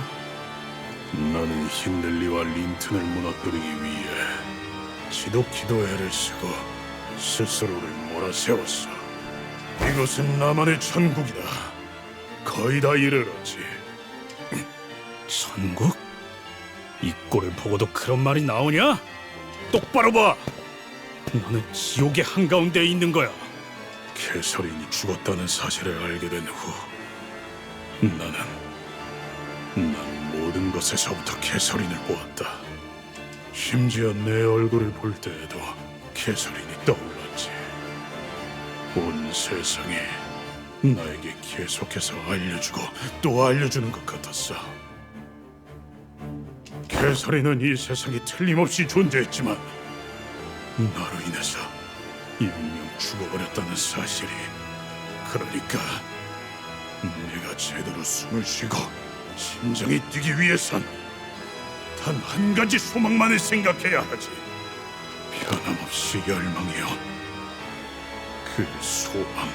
나는 힌들리와 린튼을 무너뜨리기 위해 지독히도 애를 쓰고 스스로를 몰아세웠어. 이것은 나만의 천국이다. 거의 다 이르렀지. 천국? 이 꼴을 보고도 그런 말이 나오냐? 똑바로 봐! 너는 지옥의 한가운데에 있는 거야. 캐서린이 죽었다는 사실을 알게 된 후 난 모든 것에서부터 캐서린을 보았다. 심지어 내 얼굴을 볼 때에도 캐서린이 떠올랐지. 온 세상에 나에게 계속해서 알려주고 또 알려주는 것 같았어. 캐서린은 이 세상에 틀림없이 존재했지만 나로 인해서 영영 죽어버렸다는 사실이, 그러니까 내가 제대로 숨을 쉬고 심장이 뛰기 위해선 단 한 가지 소망만을 생각해야 하지. 변함없이 열망해온 그 소망.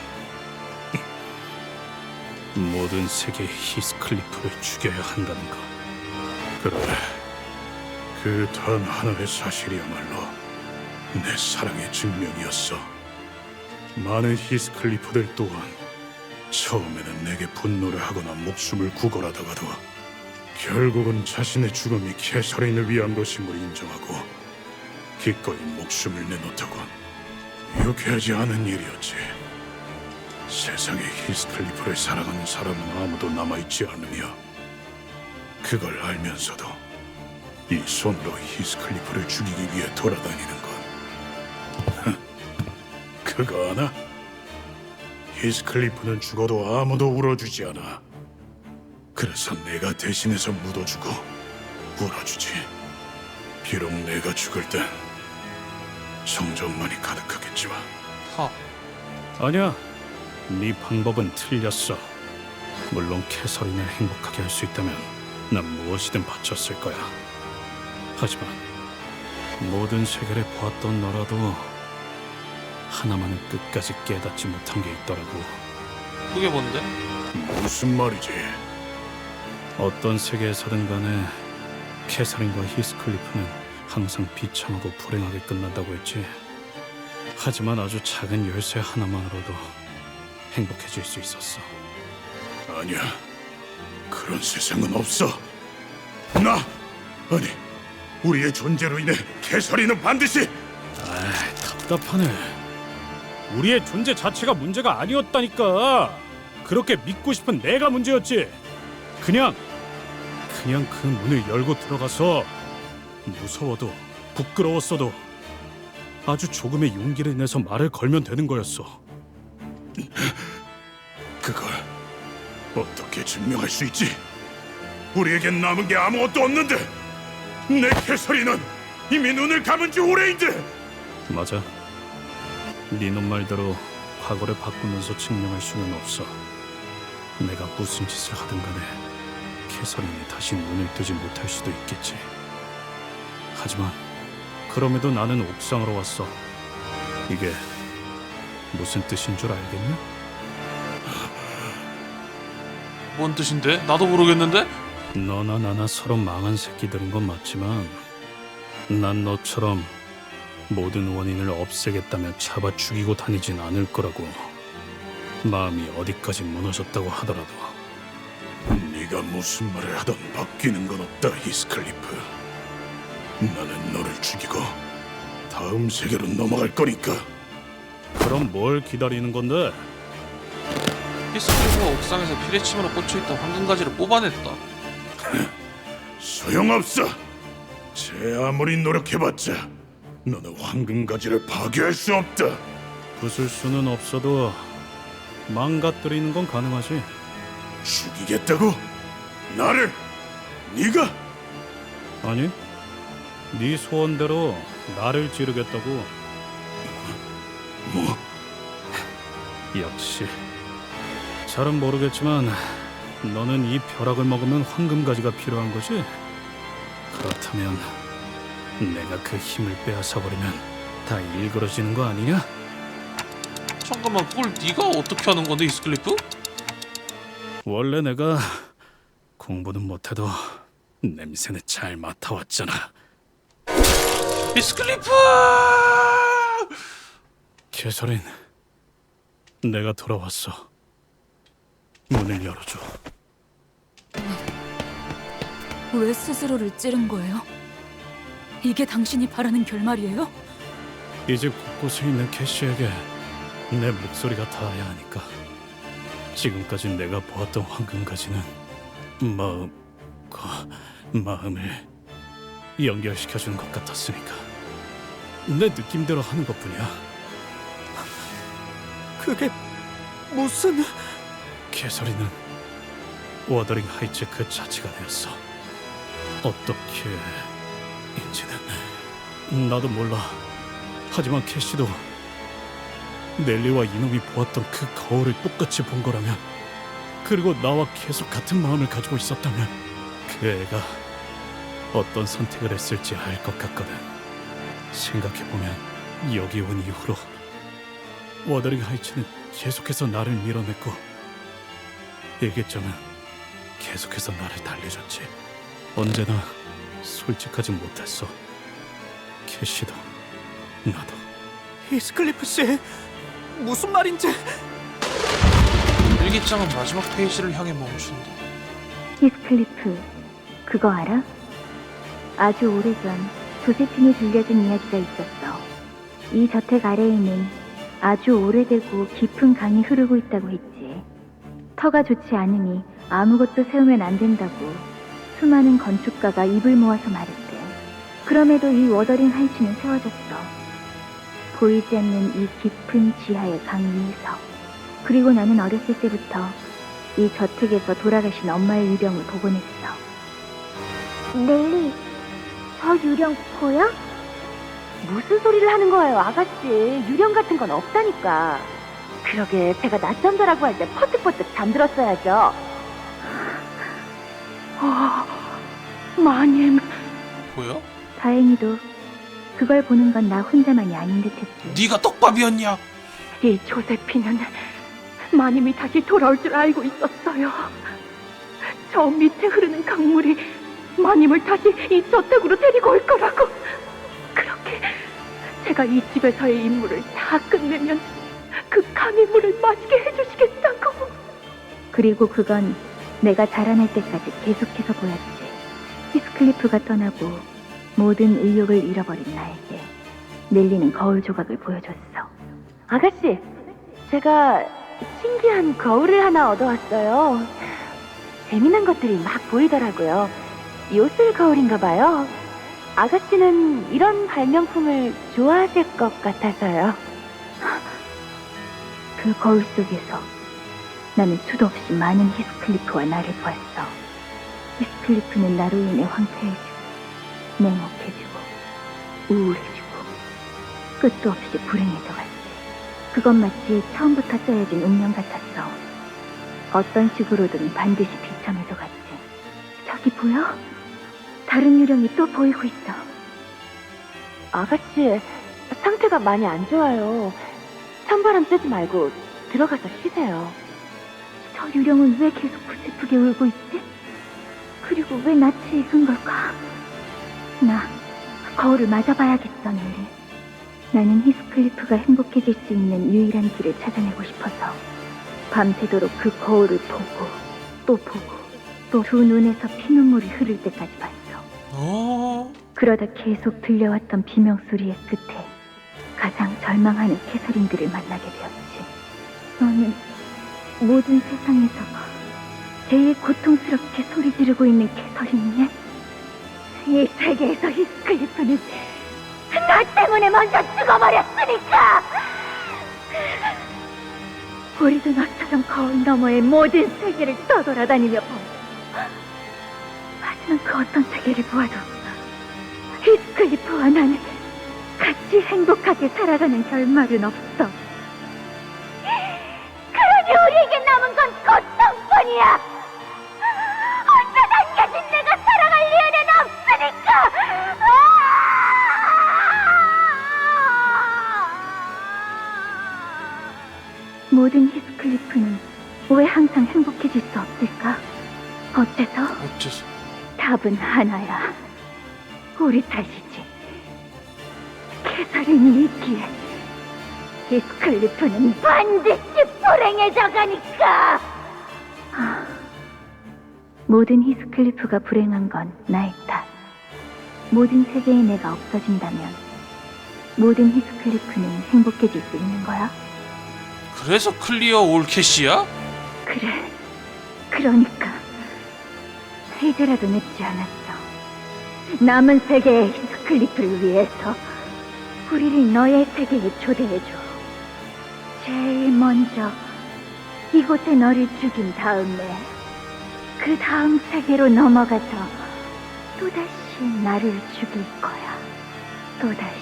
모든 세계의 히스클리프를 죽여야 한다는 거. 그래, 그 단 하나의 사실이야말로 내 사랑의 증명이었어. 많은 히스클리프들 또한 처음에는 내게 분노를 하거나 목숨을 구걸하다가도 결국은 자신의 죽음이 캐서린을 위한 것임을 인정하고 기꺼이 목숨을 내놓다곤. 유쾌하지 않은 일이었지. 세상에 히스클리프를 사랑하는 사람은 아무도 남아있지 않으며 그걸 알면서도 이 손으로 히스클리프를 죽이기 위해 돌아다니는 건 그거 아나? 히스클리프는 죽어도 아무도 울어주지 않아. 그래서 내가 대신해서 묻어주고 울어주지. 비록 내가 죽을 땐 성적만이 가득하겠지만. 하. 아니야, 네 방법은 틀렸어. 물론 캐서린을 행복하게 할 수 있다면 난 무엇이든 바쳤을 거야. 하지만 모든 세계를 보았던 너라도 하나만은 끝까지 깨닫지 못한 게 있더라고. 그게 뭔데? 무슨 말이지? 어떤 세계에서든 간에 캐서린과 히스클리프는 항상 비참하고 불행하게 끝난다고 했지. 하지만 아주 작은 열쇠 하나만으로도 행복해질 수 있었어. 아니야, 그런 세상은 없어. 아니, 우리의 존재로 인해 캐서린은 반드시. 답답하네. 우리의 존재 자체가 문제가 아니었다니까. 그렇게 믿고 싶은 내가 문제였지. 그냥 그 문을 열고 들어가서 무서워도 부끄러웠어도 아주 조금의 용기를 내서 말을 걸면 되는 거였어. 그걸 어떻게 증명할 수 있지? 우리에겐 남은 게 아무것도 없는데. 내 캐서린은 이미 눈을 감은 지 오래인데. 맞아. 네 놈 말대로 과거를 바꾸면서 증명할 수는 없어. 내가 무슨 짓을 하든 간에 캐서린이 다시 눈을 뜨지 못할 수도 있겠지. 하지만 그럼에도 나는 옥상으로 왔어. 이게 무슨 뜻인 줄 알겠냐? 뭔 뜻인데? 나도 모르겠는데? 너나 나나 서로 망한 새끼들인 건 맞지만 난 너처럼 모든 원인을 없애겠다며 잡아 죽이고 다니진 않을 거라고. 마음이 어디까지 무너졌다고 하더라도. 네가 무슨 말을 하던 바뀌는 건 없다, 히스클리프. 나는 너를 죽이고 다음 세계로 넘어갈 거니까. 그럼 뭘 기다리는 건데? 히스클리프가 옥상에서 피레침으로 꽂혀있던 황금가지를 뽑아냈다. 소용없어. 제 아무리 노력해봤자 너는 황금가지를 파괴할 수 없다. 부술 수는 없어도 망가뜨리는 건 가능하지. 죽이겠다고? 나를? 네가? 아니, 네 소원대로 나를 찌르겠다고. 뭐? 역시 잘은 모르겠지만 너는 이 벼락을 먹으면 황금가지가 필요한 거지? 그렇다면 내가 그 힘을 빼앗아버리면 다 일그러지는 거 아니냐? 잠깐만, 그걸 네가 어떻게 하는 건데, 히스클리프? 원래 내가 공부는 못해도 냄새는 잘 맡아왔잖아. 히스클리프! 캐서린, 내가 돌아왔어. 문을 열어줘. 왜 스스로를 찌른 거예요? 이게 당신이 바라는 결말이에요? 이 집 곳곳에 있는 캐시에게 내 목소리가 닿아야 하니까. 지금까지 내가 보았던 황금가지는 마음을 연결시켜주는 것 같았으니까 내 느낌대로 하는 것뿐이야. 그게 무슨... 캐서린은 워더링 하이츠 그 자체가 되었어. 어떻게인지는 나도 몰라. 하지만 캐시도 넬리와 이놈이 보았던 그 거울을 똑같이 본 거라면, 그리고 나와 계속 같은 마음을 가지고 있었다면 그 애가 어떤 선택을 했을지 알 것 같거든. 생각해보면 여기 온 이후로 워더링 하이츠는 계속해서 나를 밀어냈고 일기장은 계속해서 나를 달래줬지. 언제나 솔직하지 못했어. 캐시도 나도. 히스클리프 씨, 무슨 말인지... 일기장은 마지막 페이지를 향해 멈춘다. 히스클리프, 그거 알아? 아주 오래전 조세핀이 들려준 이야기가 있었어. 이 저택 아래에는 아주 오래되고 깊은 강이 흐르고 있다고 했지. 터가 좋지 않으니 아무것도 세우면 안 된다고 수많은 건축가가 입을 모아서 말했대. 그럼에도 이 워더링 하이츠는 세워졌어. 보이지 않는 이 깊은 지하의 강 위에서. 그리고 나는 어렸을 때부터 이 저택에서 돌아가신 엄마의 유령을 보곤 했어. 넬리, 저 유령 보여? 무슨 소리를 하는 거예요, 아가씨? 유령 같은 건 없다니까. 그러게, 제가 낮잠 자라고 할 때 퍼뜩퍼뜩 잠들었어야죠. 마님. 보여? 다행히도 그걸 보는 건 나 혼자만이 아닌 듯했지. 네가 떡밥이었냐? 이 조세피는 마님이 다시 돌아올 줄 알고 있었어요. 저 밑에 흐르는 강물이 마님을 다시 이 저택으로 데리고 올 거라고. 그렇게 제가 이 집에서의 임무를 다 끝내면 그 강의 물을 마시게 해주시겠다고. 그리고 그건 내가 자라날 때까지 계속해서 보였지. 히스클리프가 떠나고 모든 의욕을 잃어버린 나에게 넬리는 거울 조각을 보여줬어. 아가씨, 제가 신기한 거울을 하나 얻어왔어요. 재미난 것들이 막 보이더라고요. 요술 거울인가 봐요. 아가씨는 이런 발명품을 좋아하실 것 같아서요. 그 거울 속에서 나는 수도 없이 많은 히스클리프와 나를 보았어. 히스클리프는 나로 인해 황폐해지고 냉혹해지고 우울해지고 끝도 없이 불행해져갔지. 그건 마치 처음부터 짜여진 운명 같았어. 어떤 식으로든 반드시 비참해져갔지. 저기 보여? 다른 유령이 또 보이고 있어. 아가씨, 상태가 많이 안 좋아요. 찬바람 쐬지 말고 들어가서 쉬세요. 저 유령은 왜 계속 슬프게 울고 있지? 그리고 왜 낯이 익은 걸까? 나 거울을 맞아봐야겠어, 넬리. 나는 히스클리프가 행복해질 수 있는 유일한 길을 찾아내고 싶어서 밤새도록 그 거울을 보고 또 두 눈에서 피눈물이 흐를 때까지 봤어. 그러다 계속 들려왔던 비명소리의 끝에 가장 절망하는 캐서린들을 만나게 되었지. 너는 모든 세상에서 제일 고통스럽게 소리 지르고 있는 캐서린이냐? 이 세계에서 히스클리프는 나 때문에 먼저 죽어버렸으니까! 우리도 너처럼 거울 너머의 모든 세계를 떠돌아다니며 보았어. 하지만 그 어떤 세계를 보아도 히스클리프와 나는 같이 행복하게 살아가는 결말은 없어. 그러니 우리에게 남은 건 고통뿐이야. 혼자 남겨진 내가 살아갈 이유는 없으니까. 모든 히스클리프는 왜 항상 행복해질 수 없을까? 어째서? 답은 하나야. 우리 탓이지. 캐서린이 있기에 히스클리프는 반드시 불행해져 가니까. 모든 히스클리프가 불행한 건 나의 탓. 모든 세계의 내가 없어진다면 모든 히스클리프는 행복해질 수 있는 거야? 그래서 클리어 올캐시야? 그래. 그러니까 이제라도 늦지 않았어. 남은 세계의 히스클리프를 위해서 우리를 너의 세계에 초대해줘. 제일 먼저 이곳에 너를 죽인 다음에 그 다음 세계로 넘어가서 또다시 나를 죽일 거야. 또다시.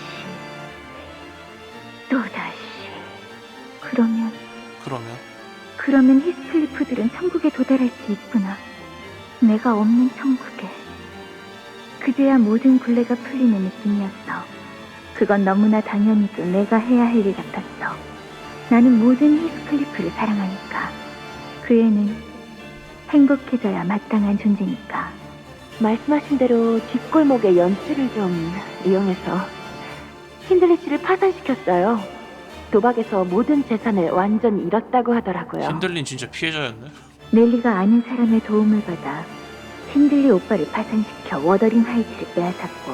그러면 히스클리프들은 천국에 도달할 수 있구나. 내가 없는 천국에. 그제야 모든 굴레가 풀리는 느낌이었어. 그건 너무나 당연히도 내가 해야 할 일 같았어. 나는 모든 히스클리프를 사랑하니까. 그 애는 행복해져야 마땅한 존재니까. 말씀하신 대로 뒷골목의 연출을 좀 이용해서 힌들리 씨를 파산시켰어요. 도박에서 모든 재산을 완전히 잃었다고 하더라고요. 힌들린 진짜 피해자였네. 넬리가 아는 사람의 도움을 받아 힌들리 오빠를 파산시켜 워더링 하이츠를 빼앗았고.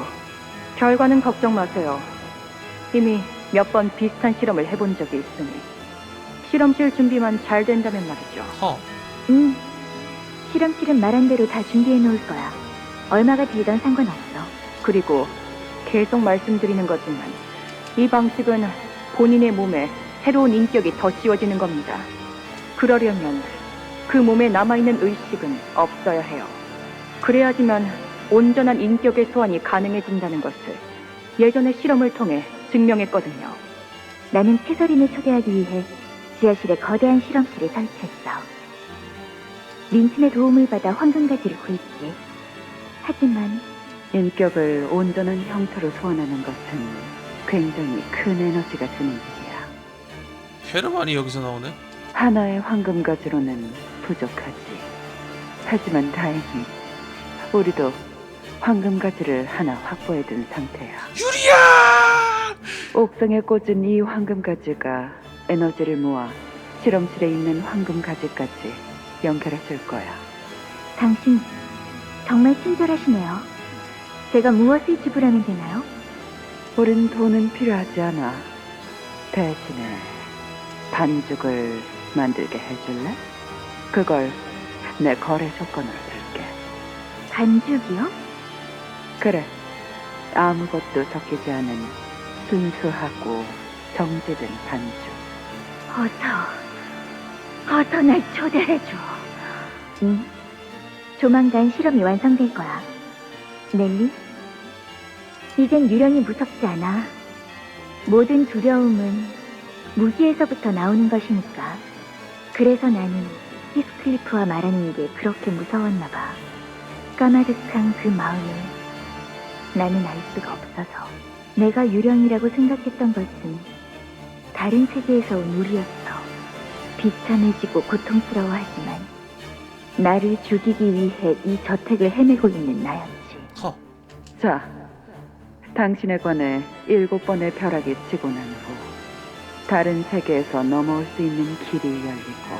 결과는 걱정 마세요. 이미 몇 번 비슷한 실험을 해본 적이 있으니 실험실 준비만 잘 된다면 말이죠. 실험실은 말한 대로 다 준비해 놓을 거야. 얼마가 들던 상관없어. 그리고 계속 말씀드리는 거지만 이 방식은 본인의 몸에 새로운 인격이 더 씌워지는 겁니다. 그러려면 그 몸에 남아있는 의식은 없어야 해요. 그래야지만 온전한 인격의 소환이 가능해진다는 것을 예전의 실험을 통해 증명했거든요. 나는 캐서린을 초대하기 위해 지하실에 거대한 실험실을 설치했어. 린슨의 도움을 받아 황금가지를 구했지. 하지만 인격을 온전한 형태로 소환하는 것은 굉장히 큰 에너지가 드는 일이야. 헤르만이 여기서 나오네. 하나의 황금가지로는 부족하지. 하지만 다행히 우리도 황금가지를 하나 확보해둔 상태야. 유리야! 옥상에 꽂은 이 황금가지가 에너지를 모아 실험실에 있는 황금가지까지 연결해 줄 거야. 당신 정말 친절하시네요. 제가 무엇을 지불하면 되나요? 우린 돈은 필요하지 않아. 대신에 반죽을 만들게 해줄래? 그걸 내 거래 조건으로 줄게. 반죽이요? 그래. 아무것도 섞이지 않은 순수하고 정제된 반죽. 어서 날 초대해줘. 응. 조만간 실험이 완성될 거야. 넬리, 이젠 유령이 무섭지 않아. 모든 두려움은 무기에서부터 나오는 것이니까. 그래서 나는 히스클리프와 말하는 게 그렇게 무서웠나 봐. 까마득한 그 마음을 나는 알 수가 없어서. 내가 유령이라고 생각했던 것은 다른 세계에서 온 우리였어. 비참해지고 고통스러워하지만 나를 죽이기 위해 이 저택을 헤매고 있는 나였지. 자, 당신에 관해 7번의 벼락이 치고 난 후 다른 세계에서 넘어올 수 있는 길이 열리고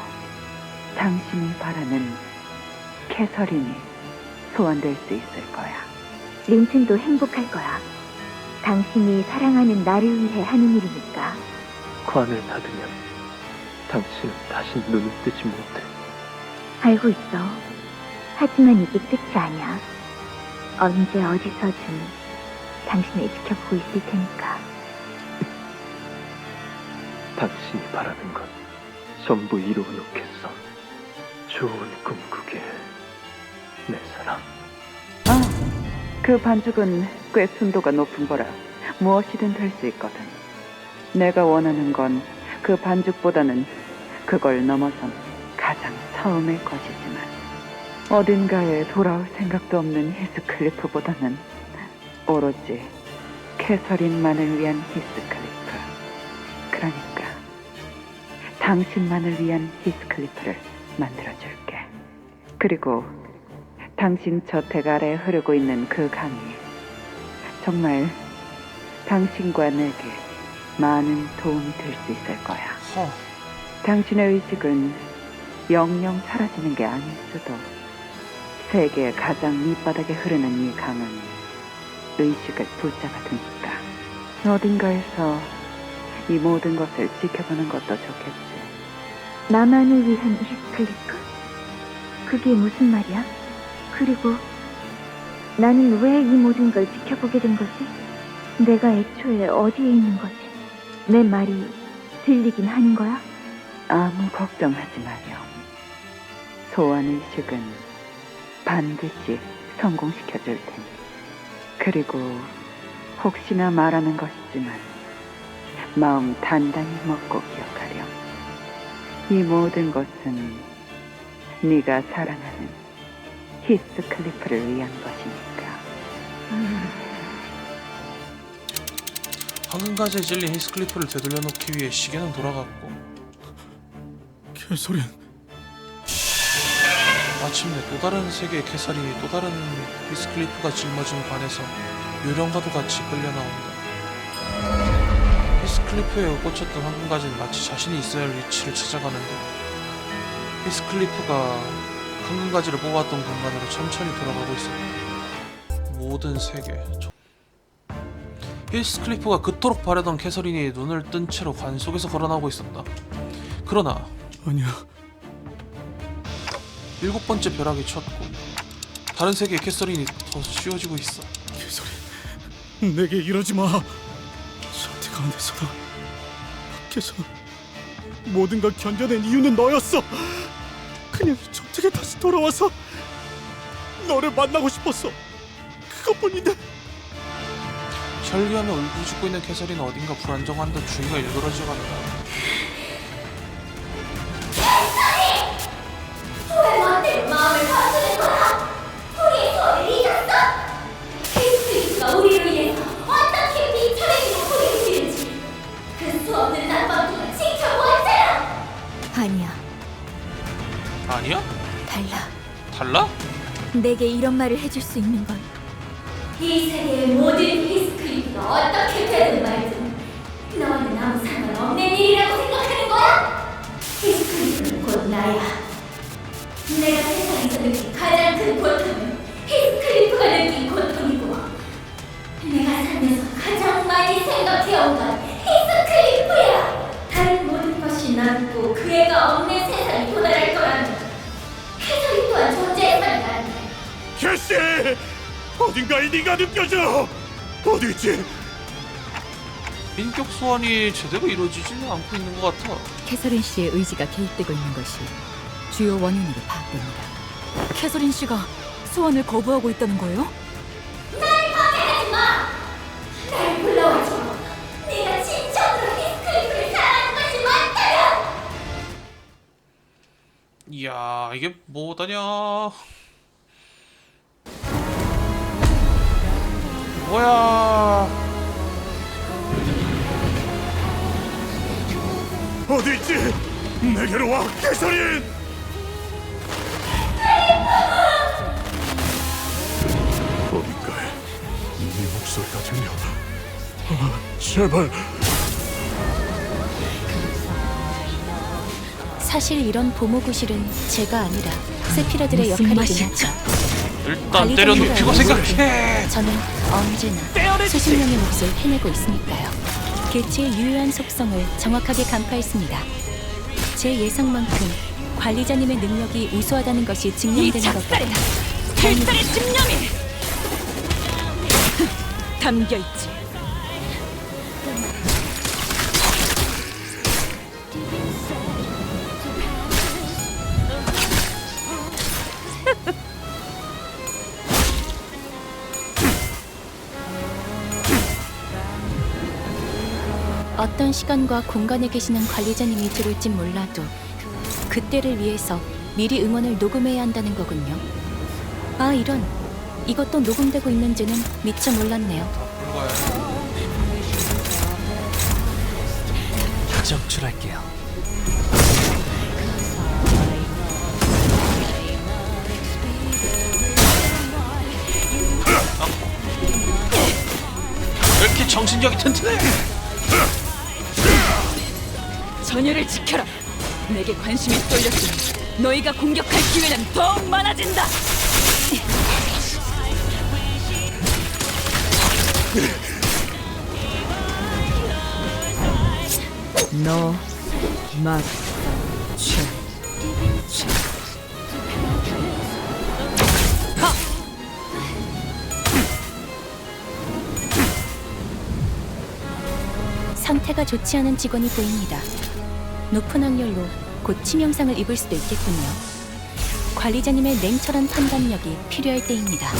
당신이 바라는 캐서린이 소환될 수 있을 거야. 린슨도 행복할 거야. 당신이 사랑하는 나를 위해 하는 일이니까. 관을 닫으면 당신은 다시 눈을 뜨지 못해. 알고 있어. 하지만 이게 끝이 아니야. 언제 어디서든 당신을 지켜보고 있을 테니까. 당신이 바라는 건 전부 이루어 놓겠어. 좋은 꿈 꾸게, 내 사랑. 그 반죽은 꽤 순도가 높은 거라 무엇이든 될 수 있거든. 내가 원하는 건 그 반죽보다는 그걸 넘어선 가장 처음의 것이지만 어딘가에 돌아올 생각도 없는 히스클리프보다는 오로지 캐서린만을 위한 히스클리프. 그러니까 당신만을 위한 히스클리프를 만들어줄게. 그리고 당신 저택 아래에 흐르고 있는 그 강이 정말 당신과 내게 많은 도움이 될 수 있을 거야. 당신의 의식은 영영 사라지는 게 아닐 수도. 세계의 가장 밑바닥에 흐르는 이 강은 의식을 붙잡아두니까 어딘가에서 이 모든 것을 지켜보는 것도 좋겠지. 나만을 위한 히스클리프? 그게 무슨 말이야? 그리고 나는 왜 이 모든 걸 지켜보게 된 거지? 내가 애초에 어디에 있는 거지? 내 말이 들리긴 하는 거야? 아무 걱정하지 마렴. 소환의식은 반드시 성공시켜줄 테니. 그리고 혹시나 말하는 것이지만 마음 단단히 먹고 기억하렴. 이 모든 것은 네가 사랑하는 히스클리프를 위한 것이니까. 황금가지에 찔린 히스클리프를 되돌려 놓기 위해 시계는 돌아갔고 캐서린, 마침내 또 다른 세계의 캐서린이 또 다른 히스클리프가 짊어진 관에서 유령과도 같이 끌려 나온다. 히스클리프에 꽂혔던 황금가지는 마치 자신이 있어야 할 위치를 찾아가는데 히스클리프가 황금가지를 뽑았던 공간으로 천천히 돌아가고 있었다. 모든 세계. 히스클리프가 그토록 바라던 캐서린이 눈을 뜬 채로 관 속에서 걸어나오고 있었다. 그러나 아니야. 7번째 벼락이 쳤고 다른 세계의 캐서린이 더 쉬워지고 있어. 캐서린, 내게 이러지 마. 선택 안에서나 밖에서 모든 걸 견뎌낸 이유는 너였어. 그냥 저택에 다시 돌아와서 너를 만나고 싶었어. 그것뿐인데. 혈기하며 울부짖고 있는 캐서린 어딘가 불안정한 듯 주위가 일그러져 간다. 왜 멋대로 마음을 거스는 거야? 우리의 소원을 잊었어? 히스클리프가 우리로 인해서 어떻게 비참해지고 소리를 지르지? 그 수없는 난방 동안 지켜보았잖아. 아니야, 아니야? 달라. 달라? 내게 이런 말을 해줄 수 있는 건 이 세계의 모든 히스클리프가 어떻게 되든 말든 너는 아무 상관없는 일이라고 생각하는 거야? 히스클리프는 곧 나야. 내가 세상에서 느낀 가장 큰 고통은 히스클리프가 느낀 고통이고, 내가 살면서 가장 많이 생각해온 건 히스클리프야. 다른 모든 것이 남고 그 애가 없는 세상에 도달할 거라면 캐서린 또한 존재해서는 안 돼. 캐시! 어딘가에 네가 느껴져. 어디 있지? 인격 소환이 제대로 이루어지지는 않고 있는 것 같아. 캐서린 씨의 의지가 개입되고 있는 것이 주요 원인으로 파악됩니다. 캐서린 씨가 소환을 거부하고 있다는 거예요? 날 방해하지 마! 날 불러와줘. 네가 진정으로 히스클리프를 사랑하는 것이 맞다면! 이야, 이게 뭐다냐? 뭐야? 어디 있지? 내게로 와, 캐서린! 어딘가에 네 목소리가 들려. 제발. 사실 이런 보모구실은 제가 아니라 세피라들의 무슨 역할이긴 맛이죠? 하죠. 일단 때려눕히고 생각해. 저는 언제나 수십 명의 몫을 해내고 있으니까요. 개체의 유효한 속성을 정확하게 간파했습니다. 제 예상만큼 관리자님의 능력이 우수하다는 것이 증명되는 것 같아요. 필살의 집념이 담겨있지. 어떤 시간과 공간에 계시는 관리자님이 들을진 몰라도 그때를 위해서 미리 음원을 녹음해야 한다는 거군요. 아, 이런. 이것도 녹음되고 있는지는 미처 몰랐네요. 정출할게요. 왜 이렇게 정신력이 튼튼해? 전열을 지켜라. 내게 관심이 쏠렸으니 너희가 공격할 기회는 더욱 많아진다. 너, 막, 상태가 좋지 않은 직원이 보입니다. 높은 확률로 곧 치명상을 입을 수도 있겠군요. 관리자님의 냉철한 판단력이 필요할 때입니다.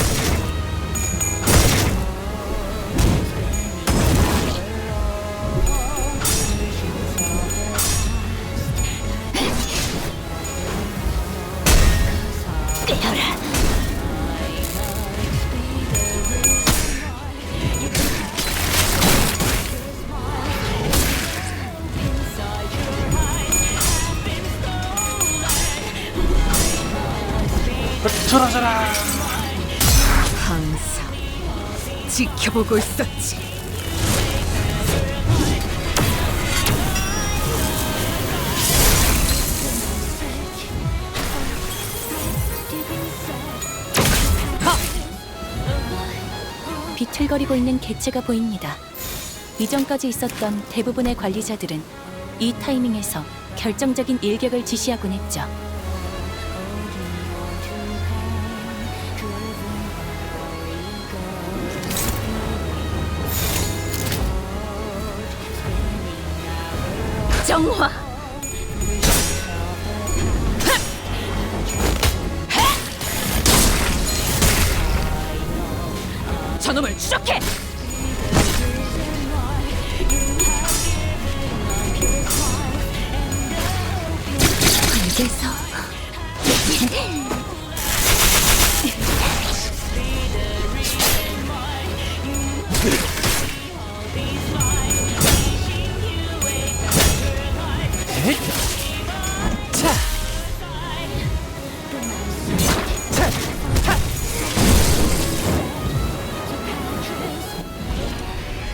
들어져라. 항상 지켜보고 있었지. 비틀거리고 있는 개체가 보입니다. 이전까지 있었던 대부분의 관리자들은 이 타이밍에서 결정적인 일격을 지시하곤 했죠. 정화! 저놈을 추적해! 이제서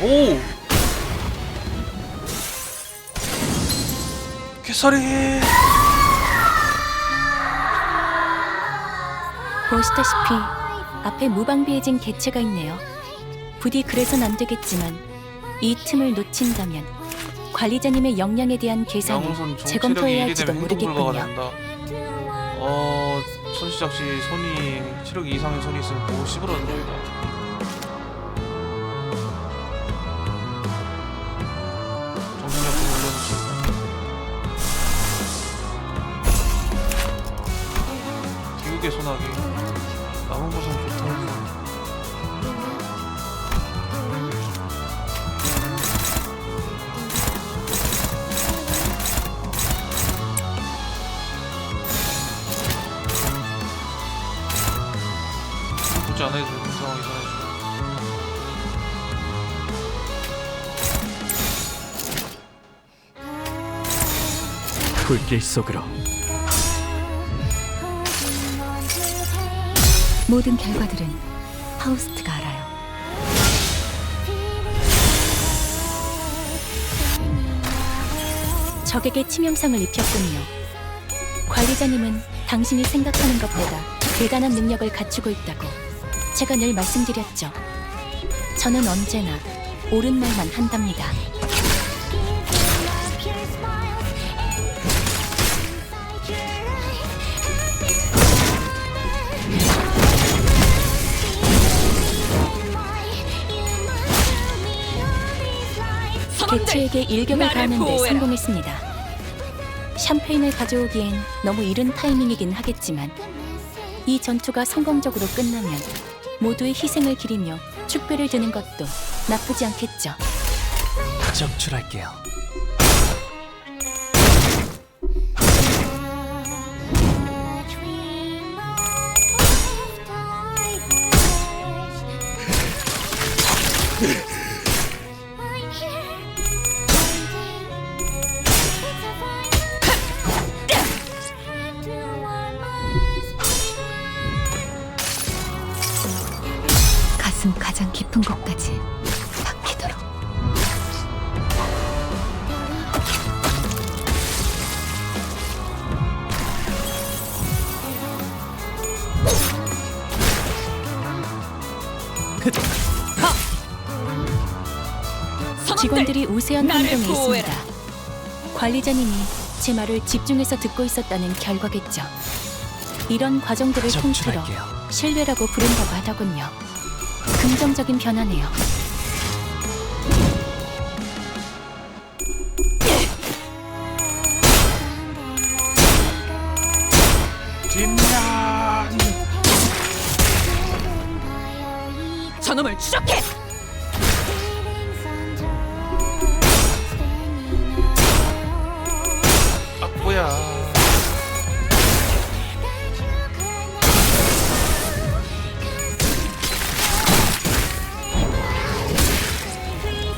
오! 개설이! 보시다시피 앞에 무방비해진 개체가 있네요. 부디 그래선 안 되겠지만 이 틈을 놓친다면 관리자님의 역량에 대한 계산을 양손 종 체력이 재검토해야 1이 할지도 되면 행동 불가가 모르겠군요. 된다. 손 시작 시 손이 체력 이상의 손이 있으면 보고 씹으러는 중이다. 정신력 물론 기우개 소나기 남은 곳은 좋다. 굳이 안 해도 되는 상황이잖아요 지금. 불길 속으로. 모든 결과들은 파우스트가 알아요. 적에게 치명상을 입혔군요. 관리자님은 당신이 생각하는 것보다 대단한 능력을 갖추고 있다고 제가 늘 말씀드렸죠. 저는 언제나 옳은 말만 한답니다. 개체에게 일격을 가하는 데 성공했습니다. 샴페인을 가져오기엔 너무 이른 타이밍이긴 하겠지만 이 전투가 성공적으로 끝나면 모두의 희생을 기리며 축배를 드는 것도 나쁘지 않겠죠. 적출할게요. 가슴 가장 깊은 곳까지 박히도록. 직원들이 우세한 환경에 있습니다. 관리자님이 제 말을 집중해서 듣고 있었다는 결과겠죠. 이런 과정들을 통틀어 적출할게요. 신뢰라고 부른다고 하더군요. 긍정적인 변화네요. 뒷면! 저놈을 추적해! 아 뭐야?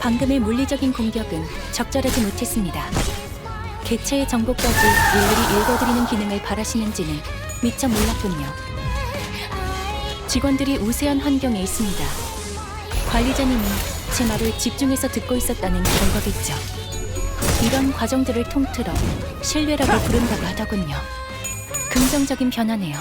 방금의 물리적인 공격은 적절하지 못했습니다. 개체의 정보까지 일일이 읽어드리는 기능을 바라시는지는 미처 몰랐군요. 직원들이 우세한 환경에 있습니다. 관리자님이 제 말을 집중해서 듣고 있었다는 결과겠죠. 이런 과정들을 통틀어 신뢰라고 부른다고 하더군요. 긍정적인 변화네요.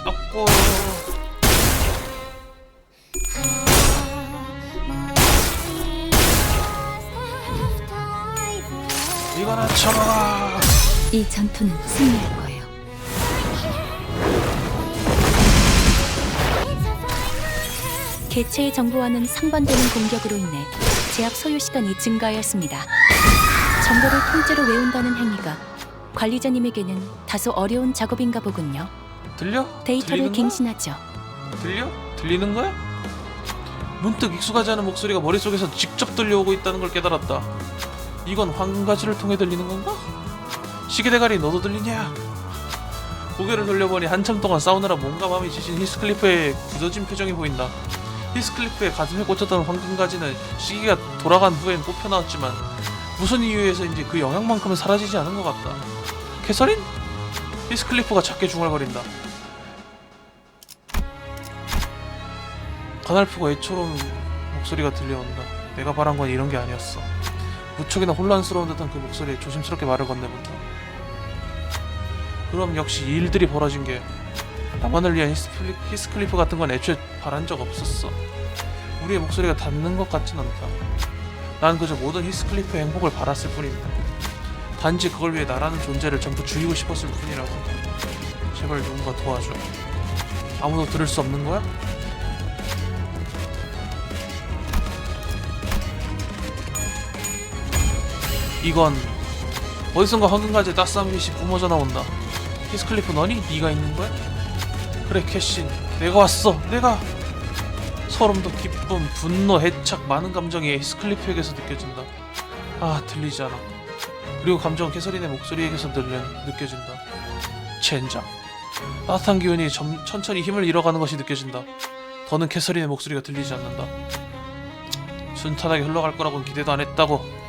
아꼬. 이거나 쳐라. 이 전투는 승리할 거예요. 개체의 정보와는 상반되는 공격으로 인해 제약 소요 시간이 증가하였습니다. 정보를 통째로 외운다는 행위가 관리자님에게는 다소 어려운 작업인가 보군요. 들려? 데이터를 들리는 거야? 갱신하죠. 들려? 들리는 거야? 문득 익숙하지 않은 목소리가 머릿속에서 직접 들려오고 있다는 걸 깨달았다. 이건 황금가지를 통해 들리는 건가? 시계대가리 너도 들리냐? 고개를 돌려보니 한참 동안 싸우느라 몸과 마음이 지친 히스클리프의 굳어진 표정이 보인다. 히스클리프의 가슴에 꽂혔던 황금가지는 시계가 돌아간 후엔 뽑혀나왔지만 무슨 이유에서인지 그 영향만큼은 사라지지 않은 것 같다. 캐서린? 히스클리프가 작게 중얼거린다. 가냘프고 애처로운 목소리가 들려온다. 내가 바란 건 이런 게 아니었어. 무척이나 혼란스러운 듯한 그 목소리에 조심스럽게 말을 건네본다. 그럼 역시 이 일들이 벌어진 게 나만을 위한 히스클리프 같은 건 애초에 바란 적 없었어. 우리의 목소리가 닿는 것 같진 않다. 난 그저 모든 히스클리프의 행복을 바랐을 뿐인데 단지 그걸 위해 나라는 존재를 전부 죽이고 싶었을 뿐이라고. 제발 누군가 도와줘. 아무도 들을 수 없는 거야? 이건 어디선가 황금가지의 따스한 빛이 뿜어져 나온다. 히스클리프 너니? 네가 있는 거야? 그래 캐신, 내가 왔어. 내가 소름도 기쁨, 분노, 애착, 많은 감정이 히스클리프에게서 느껴진다. 아, 들리지 않아. 그리고 감정은 캐서린의 목소리에게서 느껴진다. 젠장. 따뜻한 기운이 천천히 힘을 잃어가는 것이 느껴진다. 더는 캐서린의 목소리가 들리지 않는다. 순탄하게 흘러갈 거라고는 기대도 안 했다고.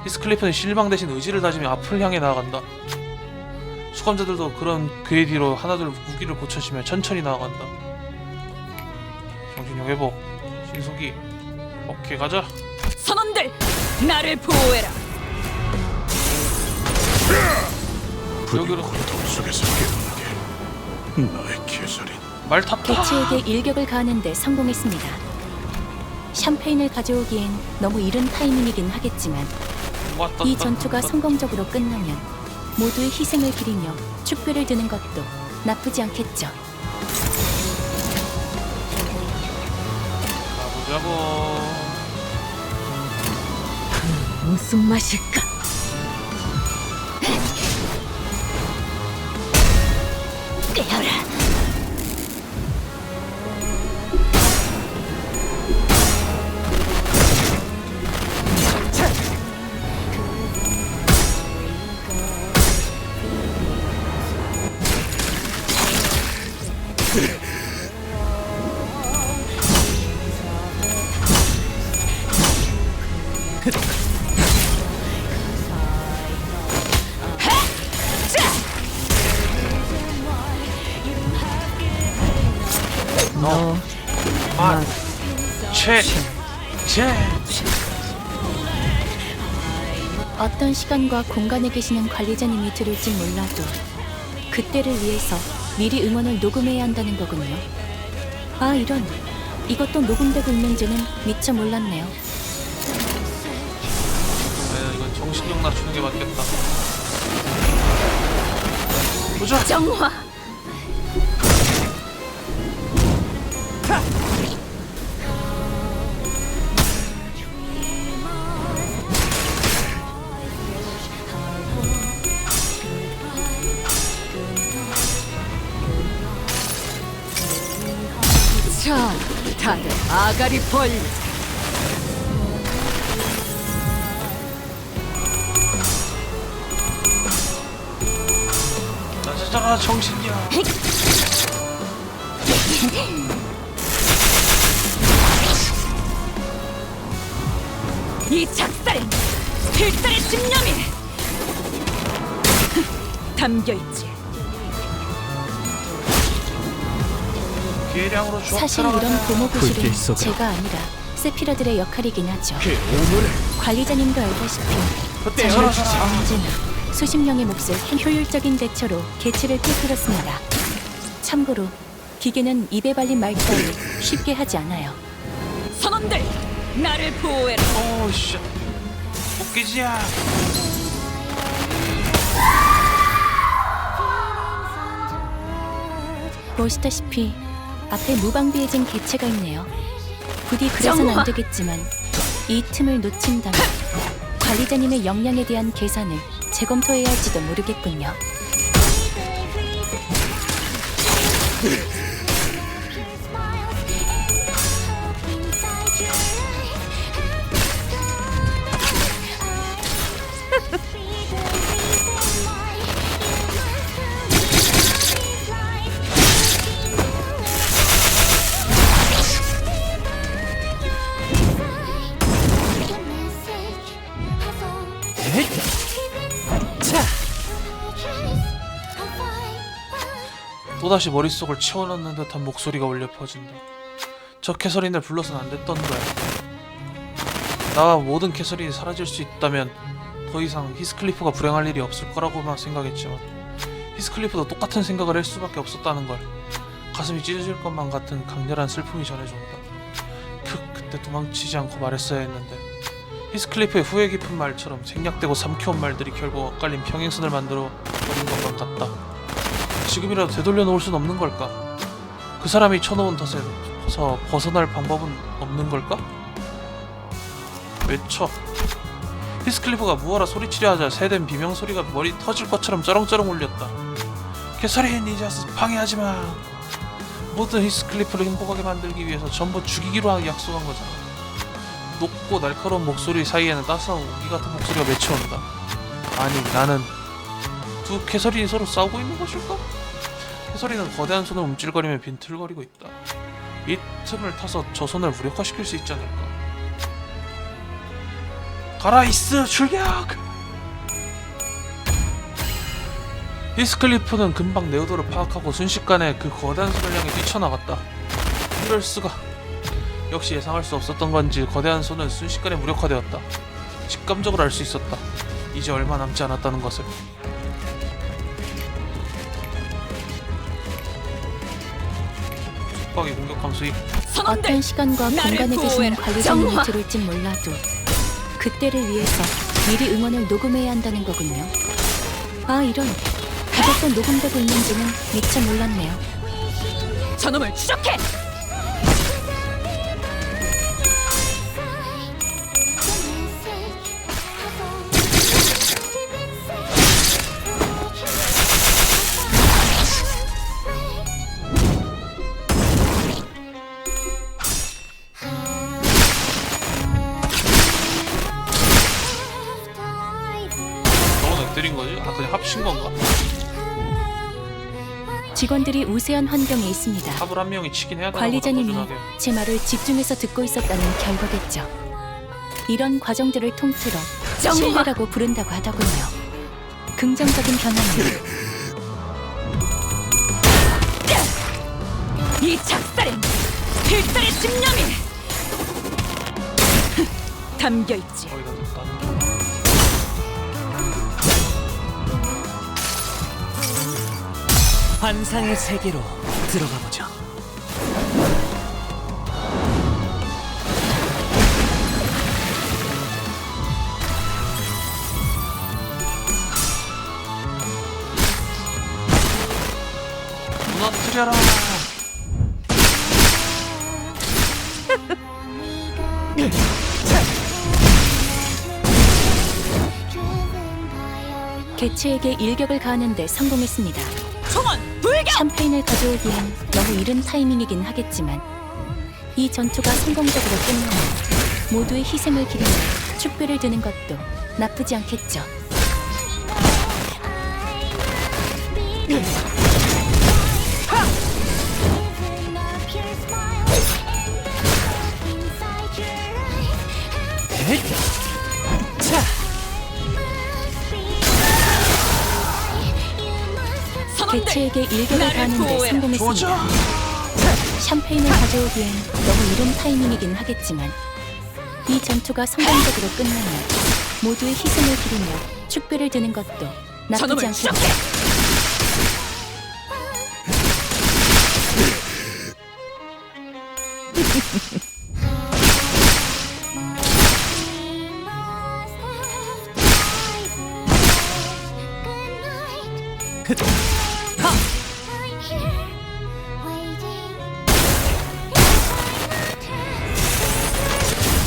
히스클리프는 실망 대신 의지를 다지며 앞을 향해 나아간다. 수감자들도 그런 그의 뒤로 하나둘 무기를 고쳐지며 천천히 나아간다. 정신력 회복, 신속이. 오케이, 가자. 선원들, 나를 보호해라. 여기로 고통 속에서 깨어나게 나의 캐서린. 말 탔다. 개체에게 일격을 가하는데 성공했습니다. 샴페인을 가져오기엔 너무 이른 타이밍이긴 하겠지만 이 전투가 성공적으로 끝나면 모두의 희생을 기리며 축배를 드는 것도 나쁘지 않겠죠. 가보자고. 무슨 맛일까? 깨어라. 어떤 시간과 공간에 계시는 관리자님이 들을진 몰라도 그때를 위해서 미리 응원을 녹음해야 한다는 거군요. 아, 이런. 이것도 녹음되고 있는지는 미처 몰랐네요. 이건 정신력 낮추는 게 맞겠다. 보자. 정화. 자, 다들 아가리 벌려. 나 진짜 정신이야. 이 작살엔 필살의 집념이 담겨있지. 계량으로 사실 이런 고모부실은 제가 아니라 세피라들의 역할이긴 하죠. 관리자님도 알다시피 저는 언제나 수십 명의 몫을 효율적인 대처로 개체를 깨뜨렸습니다. 참고로 기계는 입에 발린 말 따위 쉽게 하지 않아요. 선원들, 나를 보호해라. 오씨, 웃기지야. 보시다시피 앞에 무방비해진 개체가 있네요. 부디 그래서는 안 되겠지만 이 틈을 놓친다면 관리자님의 역량에 대한 계산을 재검토해야 할지도 모르겠군요. 또다시 머릿속을 채워넣는 듯한 목소리가 울려 퍼진다. 저 캐서린을 불러선 안 됐던 거야. 나와 모든 캐서린이 사라질 수 있다면 더 이상 히스클리프가 불행할 일이 없을 거라고만 생각했지만 히스클리프도 똑같은 생각을 할 수밖에 없었다는 걸 가슴이 찢어질 것만 같은 강렬한 슬픔이 전해준다. 그때 도망치지 않고 말했어야 했는데 히스클리프의 후회 깊은 말처럼 생략되고 삼켜온 말들이 결국 엇갈린 평행선을 만들어 버린 것만 같다. 지금이라도 되돌려 놓을 순 없는 걸까? 그 사람이 쳐놓은 덫에서 벗어날 방법은 없는 걸까? 외쳐. 히스클리프가 무어라 소리치려 하자 새된 비명소리가 머리 터질 것처럼 쩌렁쩌렁 울렸다. 캐서린, 이제 와서 방해하지마. 모든 히스클리프를 행복하게 만들기 위해서 전부 죽이기로 약속한 거잖아. 높고 날카로운 목소리 사이에는 따스한 우기 같은 목소리가 맺혀온다. 아니, 나는 두 캐서린이 서로 싸우고 있는 것일까? 캐서린은 거대한 손을 움찔거리며 빈틀거리고 있다. 이 틈을 타서 저 손을 무력화시킬 수 있지 않을까? 가라이스 출격! 히스클리프는 금방 내 의도를 파악하고 순식간에 그 거대한 손을 향해 뛰쳐나갔다. 이럴 수가. 역시 예상할 수 없었던 건지 거대한 손은 순식간에 무력화되었다. 직감적으로 알 수 있었다. 이제 얼마 남지 않았다는 것을. 속박이 공격함 수익. 어떤 시간과 공간에 계시는 관리자님이 들을진 몰라도 그때를 위해서 미리 응원을 녹음해야 한다는 거군요. 아, 이런. 그것도 녹음되고 있는지는 미처 몰랐네요. 저놈을 추적해! 때린 거지? 아, 그냥 합친 건가? 직원들이 우세한 환경에 있습니다. 합을 한 명이 치긴 해야 되나 보다. 관리자님이 꾸준하게. 제 말을 집중해서 듣고 있었다는 결과겠죠. 이런 과정들을 통틀어 신뢰라고 부른다고 하더군요. 긍정적인 변화는 이 작살엔 필살의 집념이 담겨있지. 거기다 됐다. 환상의 세계로 들어가 보자. 무너뜨려라. 개체에게 일격을 가하는데 성공했습니다. 총원 불격! 샴페인을 가져오기엔 너무 이른 타이밍이긴 하겠지만 이 전투가 성공적으로 끝나면 모두의 희생을 기리며 축배를 드는 것도 나쁘지 않겠죠. 개체에게 일격을 가하는데 성공했습니다. 샴페인을 가져오기엔 너무 이른 타이밍이긴 하겠지만 이 전투가 성공적으로 끝나면 모두의 희생을 기리며 축배를 드는 것도 나쁘지 않겠죠.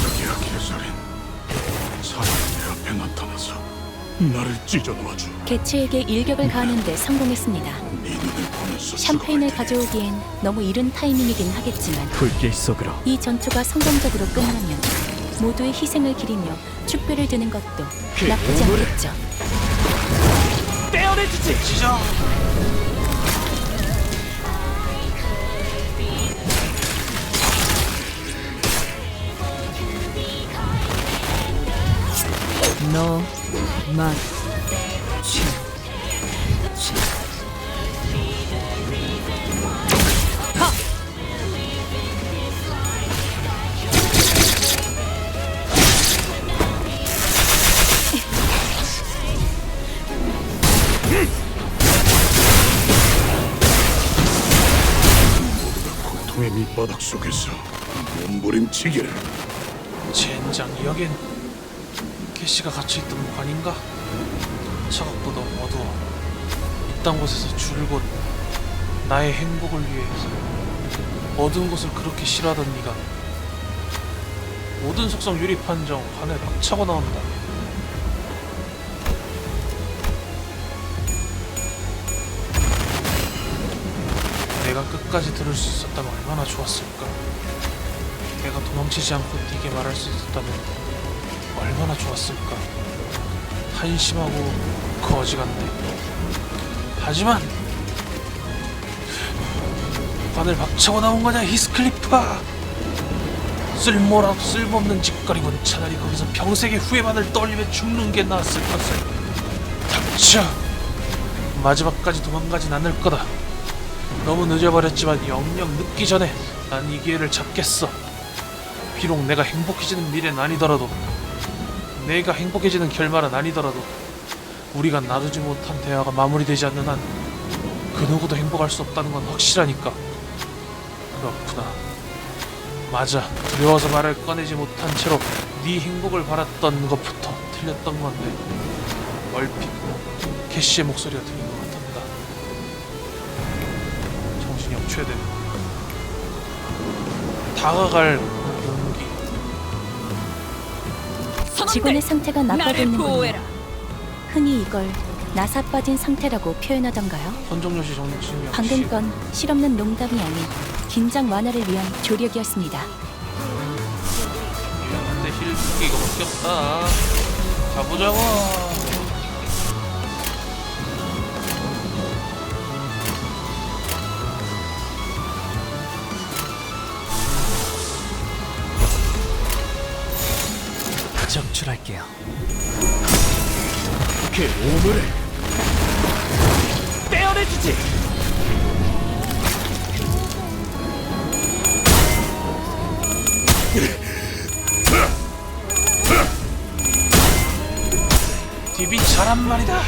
여기야, 캐서린. 사람이 내 앞에 나를 찢어놓아줘. 개체에게 일격을 가하는데 성공했습니다. 네 눈을 보면서 샴페인을 가져오기엔 너무 이른 타이밍이긴 하겠지만 불길 속으로 이 전투가 성공적으로 끝나면 모두의 희생을 기리며 축배를 드는 것도 나쁘지 않겠죠. 떼어내주지. 지정. 너만 고통의 밑바닥 속에서 몸부림치기를. 젠장, 여긴 캐시가 갇혀있던 관인가? 저것보다 어두워. 이딴 곳에서 줄곧 나의 행복을 위해서 어두운 곳을 그렇게 싫어하던 네가 모든 속성 유리 판정 관에 박차고 나온다. 내가 끝까지 들을 수 있었다면 얼마나 좋았을까. 내가 도망치지 않고 네게 말할 수 있었다면 얼마나 좋았을까. 한심하고 거지 같네. 하지만 관을 박차고 나온 거냐, 히스클리프가. 쓸모없는 짓거리군. 차라리 거기서 평생의 후회만을 떠올리며 죽는 게 나았을 것을. 닥쳐. 마지막까지 도망가진 않을 거다. 너무 늦어버렸지만 영영 늦기 전에 난 이 기회를 잡겠어. 비록 내가 행복해지는 미래는 아니더라도, 내가 행복해지는 결말은 아니더라도, 우리가 나누지 못한 대화가 마무리되지 않는 한 그 누구도 행복할 수 없다는 건 확실하니까. 그렇구나. 맞아. 두려워서 말을 꺼내지 못한 채로 네 행복을 바랐던 것부터 틀렸던 건데, 얼핏 캐시의 목소리가 들린 것 같았다. 정신력 최대. 다가갈 용기. 직원의 상태가 나빠졌는군요. 흔히 이걸 나사 빠진 상태라고 표현하던가요? 선정요시 정신력. 방금 건 실없는 농담이 아닌 긴장 완화를 위한 조력이었습니다. 미안한데 힐 두기가 바뀌었다. 가보자고. 적출할게요. 그 오물을 떼어내주지. 딥이 잘한 말이다.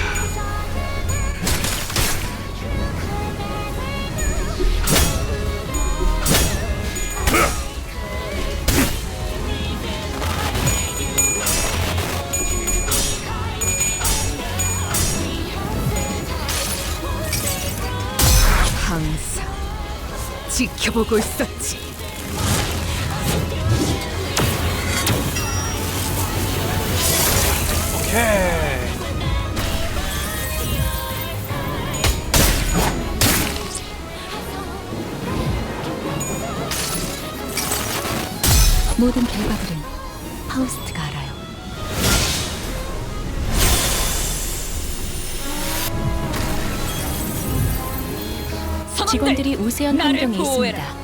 항상 지켜보고 있었지. 오케이. 모든 결과들은 파우스트가 알아요. 직원들이 우세한 환경에 있습니다.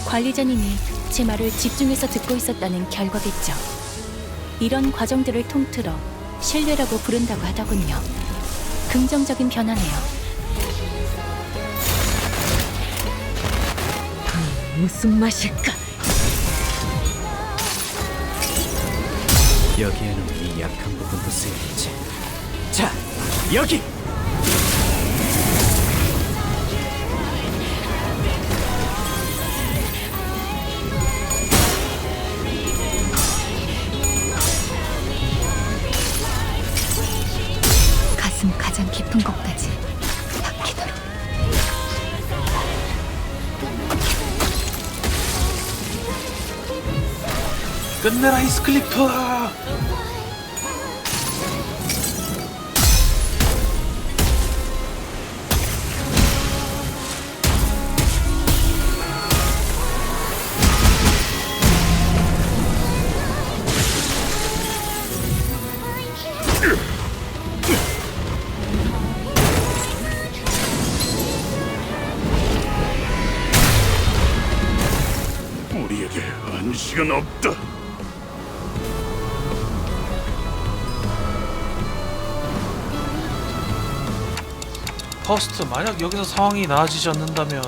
관리자님이 제 말을 집중해서 듣고 있었다는 결과겠죠. 이런 과정들을 통틀어 신뢰라고 부른다고 하더군요. 긍정적인 변화네요. 무슨 맛일까? 여기에는 이 약한 부분도 쓰이겠지. 자, 여기! 가슴 가장 깊은 곳까지 박히도록. 끝내라, 히스클리프. 방식은 없다. 퍼스트, 만약 여기서 상황이 나아지지 않는다면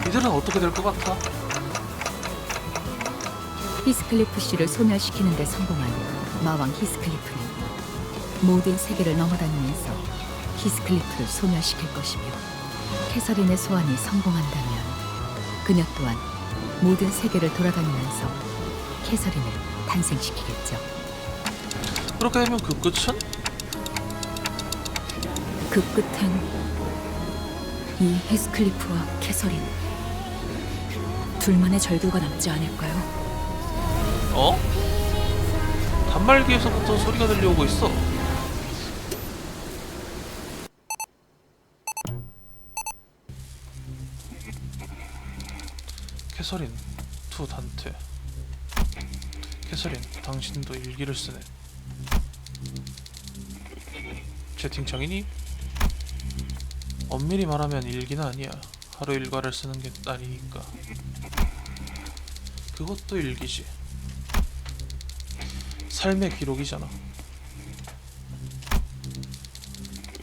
이들은 어떻게 될 것 같아? 히스클리프 씨를 소멸시키는 데 성공한 마왕 히스클리프는 모든 세계를 넘어다니면서 히스클리프를 소멸시킬 것이며, 캐서린의 소환이 성공한다면 그녀 또한 모든 세계를 돌아다니면서 캐서린을 탄생시키겠죠. 그렇게 되면 그 끝은? 그 끝엔 이 히스클리프와 캐서린 둘만의 절규가 남지 않을까요? 어? 단말기에서부터 소리가 들려오고 있어. 캐서린, 투 단테. 캐서린, 당신도 일기를 쓰네. 채팅창이니? 엄밀히 말하면 일기는 아니야. 하루 일과를 쓰는 게 아니니까. 그것도 일기지. 삶의 기록이잖아.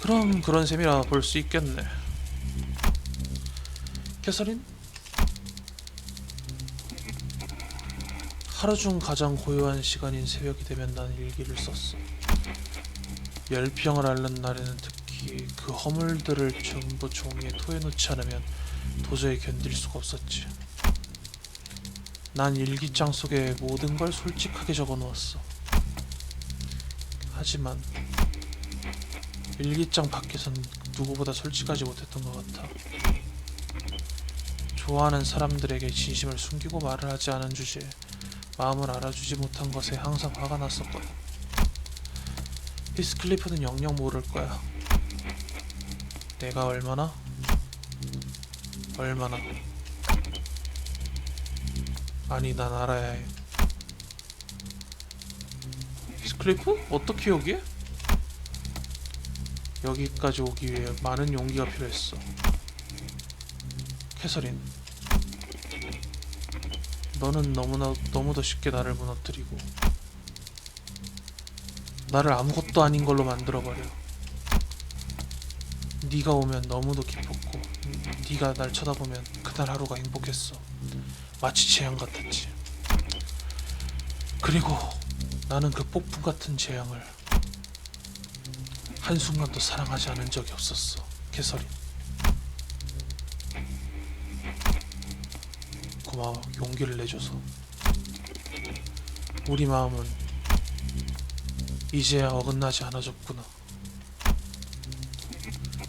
그럼 그런 셈이라 볼 수 있겠네. 캐서린? 하루 중 가장 고요한 시간인 새벽이 되면 난 일기를 썼어. 열병을 앓는 날에는 특히 그 허물들을 전부 종이에 토해놓지 않으면 도저히 견딜 수가 없었지. 난 일기장 속에 모든 걸 솔직하게 적어놓았어. 하지만 일기장 밖에선 누구보다 솔직하지 못했던 것 같아. 좋아하는 사람들에게 진심을 숨기고 말을 하지 않은 주제에 마음을 알아주지 못한 것에 항상 화가 났었거든. 히스클리프는 영영 모를 거야. 내가 얼마나 아니, 난 알아야 해. 히스클리프? 어떻게 여기에? 여기까지 오기 위해 많은 용기가 필요했어. 캐서린, 너는 너무도 쉽게 나를 무너뜨리고 나를 아무것도 아닌 걸로 만들어버려. 네가 오면 너무도 기뻤고, 네가 날 쳐다보면 그날 하루가 행복했어. 마치 재앙 같았지. 그리고 나는 그 폭풍 같은 재앙을 한순간도 사랑하지 않은 적이 없었어. 캐서린, 고마워. 용기를 내줘서. 우리 마음은 이제야 어긋나지 않아졌구나.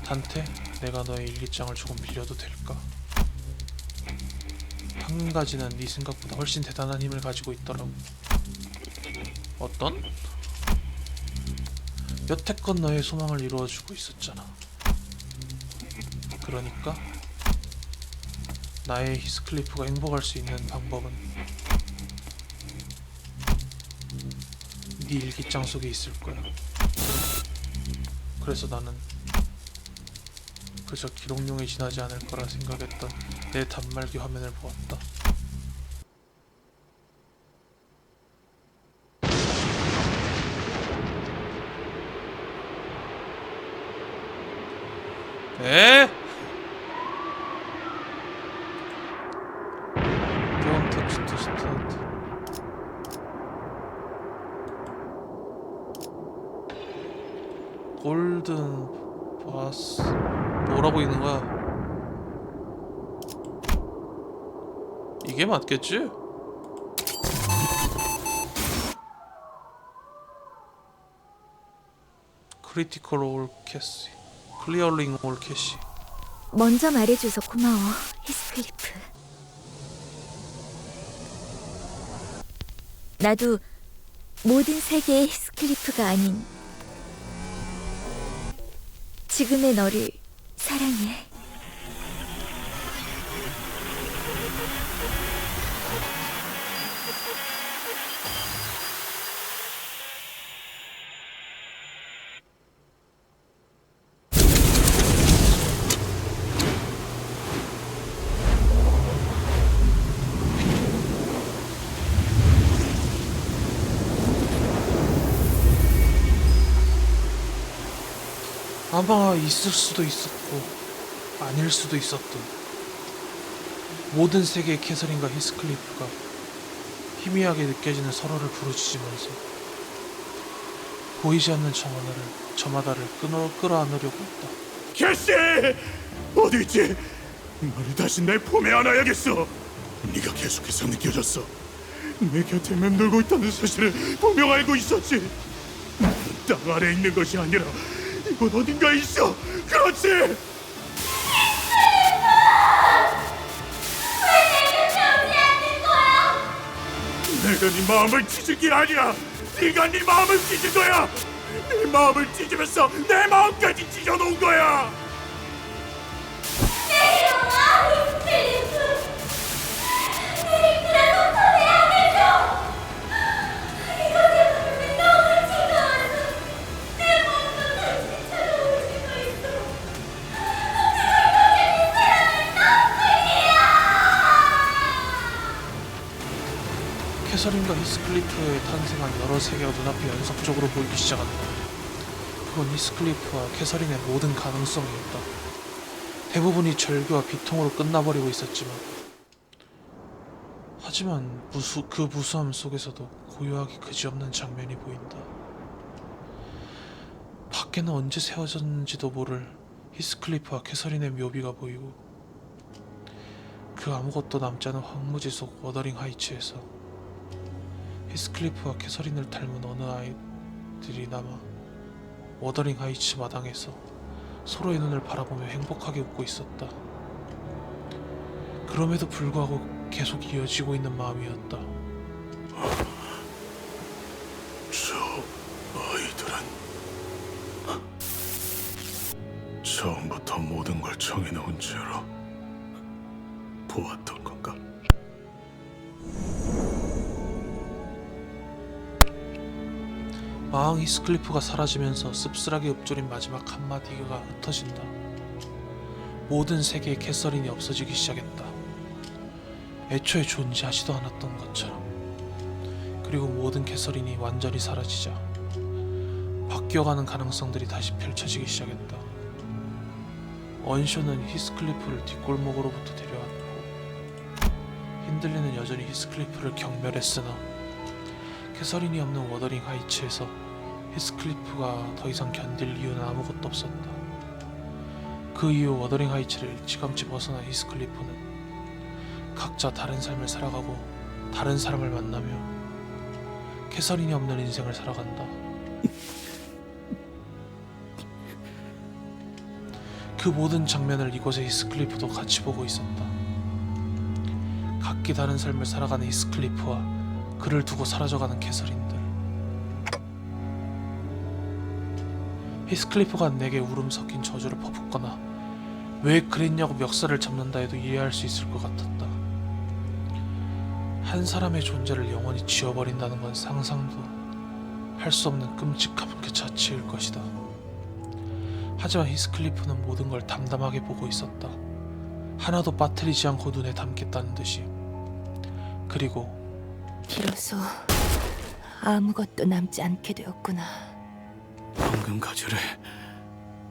단테, 내가 너의 일기장을 조금 빌려도 될까? 한 가지는 네 생각보다 훨씬 대단한 힘을 가지고 있더라고. 어떤? 여태껏 너의 소망을 이루어주고 있었잖아. 그러니까 나의 히스클리프가 행복할 수 있는 방법은 네 일기장 속에 있을 거야. 그래서 나는 그저 기록용에 지나지 않을 거라 생각했던 내 단말기 화면을 보았다. Don't touch the start. 골든 바스 뭐라고 있는 거야? 이게 맞겠지? 크리티컬 올 캐시, 클리어링 올 캐시. 먼저 말해줘서 고마워, 히스클리프. 나도 모든 세계의 히스클리프가 아닌 지금의 너를 사랑해. 아마 있을 수도 있었고 아닐 수도 있었던 모든 세계의 캐서린과 히스클리프가 희미하게 느껴지는 서로를 부르짖으면서 보이지 않는 저마다를 끌어안으려고 했다. 캐시! 어디 있지? 너를 다시 내 품에 안아야겠어. 네가 계속해서 느껴졌어. 내 곁에 맴돌고 있다는 사실을 분명 알고 있었지. 나는 땅 아래에 있는 것이 아니라 이곳 어딘가에 있어. 그렇지! 내가 네 마음을 찢은 게 아니야. 네가 네 마음을 찢은 거야. 네 마음을 찢으면서 내 마음까지 찢어놓은 거야. 캐서린과 히스클리프의 탄생한 여러 세계가 눈앞에 연속적으로 보이기 시작한다. 그건 히스클리프와 캐서린의 모든 가능성이었다. 대부분이 절규와 비통으로 끝나버리고 있었지만 하지만 그 무수함 속에서도 고요하기 그지없는 장면이 보인다. 밖에는 언제 세워졌는지도 모를 히스클리프와 캐서린의 묘비가 보이고 그 아무것도 남지 않은 황무지 속 워더링 하이츠에서 히스클리프와 캐서린을 닮은 어느 아이들이 남아 워더링 하이츠 마당에서 서로의 눈을 바라보며 행복하게 웃고 있었다. 그럼에도 불구하고 계속 이어지고 있는 마음이었다. 저 아이들은 처음부터 모든 걸 정해놓은 채로 보았던 건가? 마왕 히스클리프가 사라지면서 씁쓸하게 읊조린 마지막 한마디가 흩어진다. 모든 세계의 캐서린이 없어지기 시작했다. 애초에 존재하지도 않았던 것처럼. 그리고 모든 캐서린이 완전히 사라지자 바뀌어가는 가능성들이 다시 펼쳐지기 시작했다. 언쇼는 히스클리프를 뒷골목으로부터 데려왔고 힌들리는 여전히 히스클리프를 경멸했으나 캐서린이 없는 워더링 하이츠에서 히스클리프가 더 이상 견딜 이유는 아무것도 없었다. 그 이후 워더링 하이츠를 일찌감치 벗어난 히스클리프는 각자 다른 삶을 살아가고 다른 사람을 만나며 캐서린이 없는 인생을 살아간다. 그 모든 장면을 이곳의 히스클리프도 같이 보고 있었다. 각기 다른 삶을 살아가는 히스클리프와 그를 두고 사라져가는 캐서린들. 히스클리프가 내게 울음 섞인 저주를 퍼붓거나 왜 그랬냐고 멱살을 잡는다 해도 이해할 수 있을 것 같았다. 한 사람의 존재를 영원히 지워버린다는 건 상상도 할 수 없는 끔찍함 그 자체일 것이다. 하지만 히스클리프는 모든 걸 담담하게 보고 있었다. 하나도 빠뜨리지 않고 눈에 담겠다는 듯이. 그리고 비로소 아무것도 남지 않게 되었구나. 황금 가지를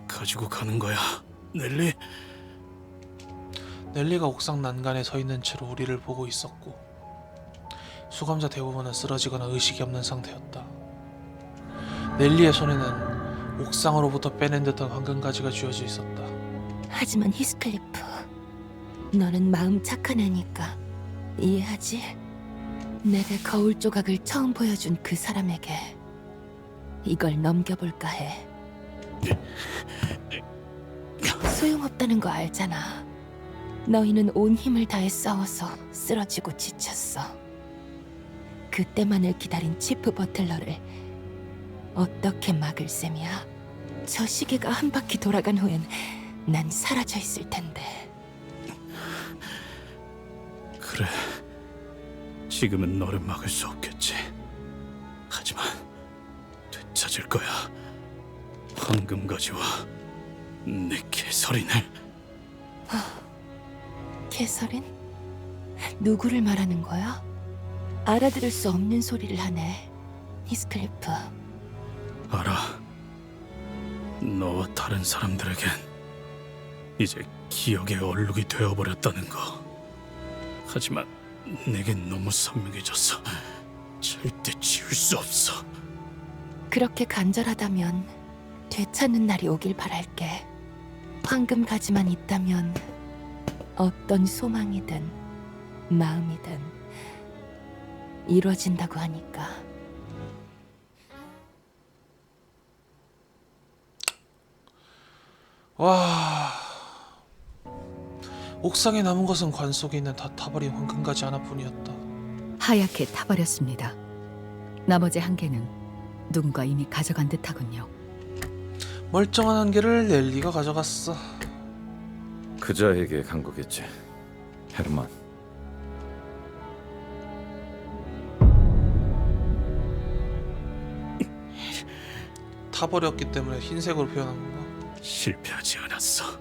가지고 가는 거야, 넬리? 넬리가 옥상 난간에 서 있는 채로 우리를 보고 있었고 수감자 대부분은 쓰러지거나 의식이 없는 상태였다. 넬리의 손에는 옥상으로부터 빼낸 듯한 황금가지가 쥐어져 있었다. 하지만 히스클리프, 너는 마음 착한 애니까 이해하지? 내게 거울 조각을 처음 보여준 그 사람에게 이걸 넘겨볼까 해. 소용없다는 거 알잖아. 너희는 온 힘을 다해 싸워서 쓰러지고 지쳤어. 그때만을 기다린 치프 버틀러를 어떻게 막을 셈이야? 저 시계가 한 바퀴 돌아간 후엔 난 사라져 있을 텐데. 그래, 지금은 너를 막을 수 없겠지. 하지만 되찾을 거야. 황금가지와 내 캐서린을. 캐서린? 누구를 말하는 거야? 알아들을 수 없는 소리를 하네. 히스클리프. 알아. 너와 다른 사람들에겐 이제 기억의 얼룩이 되어버렸다는 거. 하지만 내겐 너무 선명해져서 절대 지울 수 없어. 그렇게 간절하다면 되찾는 날이 오길 바랄게. 황금 가지만 있다면 어떤 소망이든 마음이든 이루어진다고 하니까. 와, 옥상에 남은 것은 관 속에 있는 다 타버린 황금가지 하나뿐이었다. 하얗게 타버렸습니다. 나머지 한 개는 누군가 이미 가져간 듯하군요. 멀쩡한 한 개를 넬리가 가져갔어. 그자에게 간 거겠지. 헤르만. 타버렸기 때문에 흰색으로 표현한 건가? 실패하지 않았어.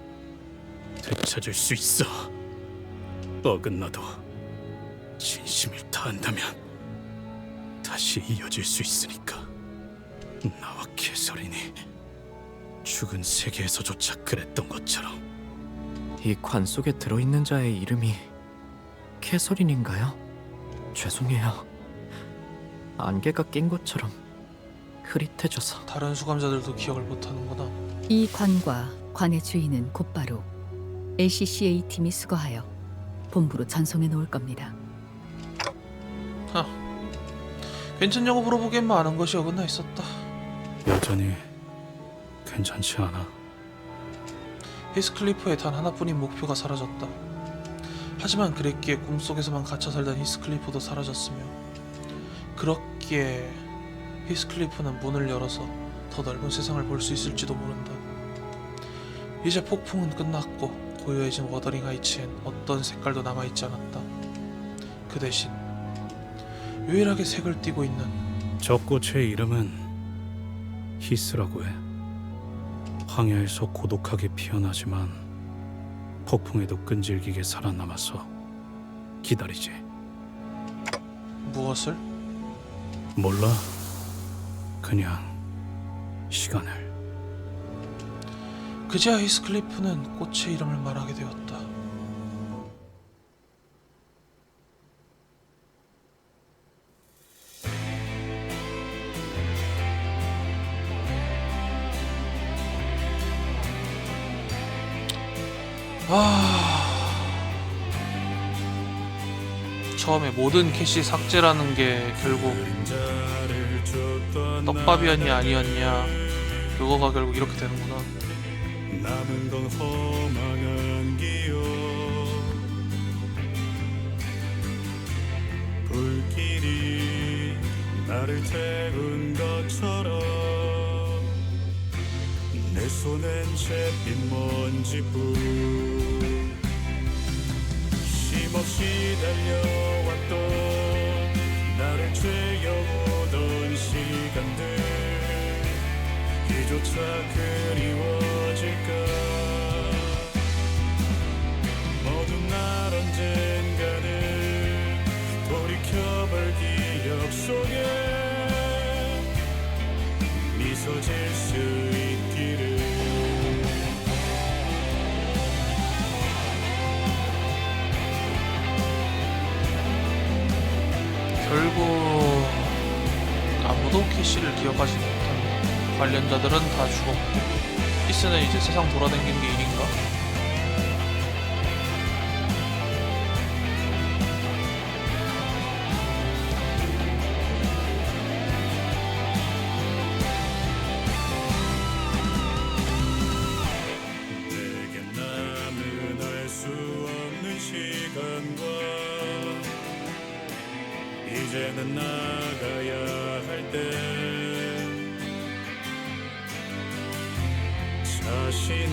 되찾을 수 있어. 어긋나도 진심을 다한다면 다시 이어질 수 있으니까. 나와 캐서린이 죽은 세계에서조차 그랬던 것처럼. 이 관 속에 들어있는 자의 이름이 캐서린인가요? 죄송해요. 안개가 낀 것처럼 흐릿해져서. 다른 수감자들도 기억을 못하는구나. 이 관과 관의 주인은 곧바로 LCCA 팀이 수거하여 본부로 전송해 놓을 겁니다. 괜찮냐고 물어보기엔 많은 것이 어긋나 있었다. 여전히 괜찮지 않아. 히스클리프의 단 하나뿐인 목표가 사라졌다. 하지만 그랬기에 꿈속에서만 갇혀 살던 히스클리프도 사라졌으며, 그렇기에 히스클리프는 문을 열어서 더 넓은 세상을 볼 수 있을지도 모른다. 이제 폭풍은 끝났고 고요해진 워더링 하이츠엔 어떤 색깔도 남아있지 않았다. 그 대신 유일하게 색을 띠고 있는 저 꽃의 이름은 히스라고 해. 황야에서 고독하게 피어나지만 폭풍에도 끈질기게 살아남아서 기다리지. 무엇을? 몰라. 그냥 시간을. 그제야 히스클리프는 꽃의 이름을 말하게 되었다. 처음에 모든 캐시 삭제라는 게 결국 떡밥이었냐 아니었냐, 그거가 결국 이렇게 되는구나. 남은 건 허망한 기억. 불길이 나를 태운 것처럼 내 손엔 채핀 먼지뿐. 쉼없이 달려왔던 나를 죄어오던 시간들, 이조차 그리워질까. 모든 날 언젠가는 돌이켜볼 기억 속에 미소 질 수 있기를. 결국 아무도 캐시를 기억하지 못한다. 관련자들은 다 죽었고 히스는 이제 세상 돌아다니는 게 일인가? 내게 남은 알 수 없는 시간과 이제는 나가야 할 때 자신을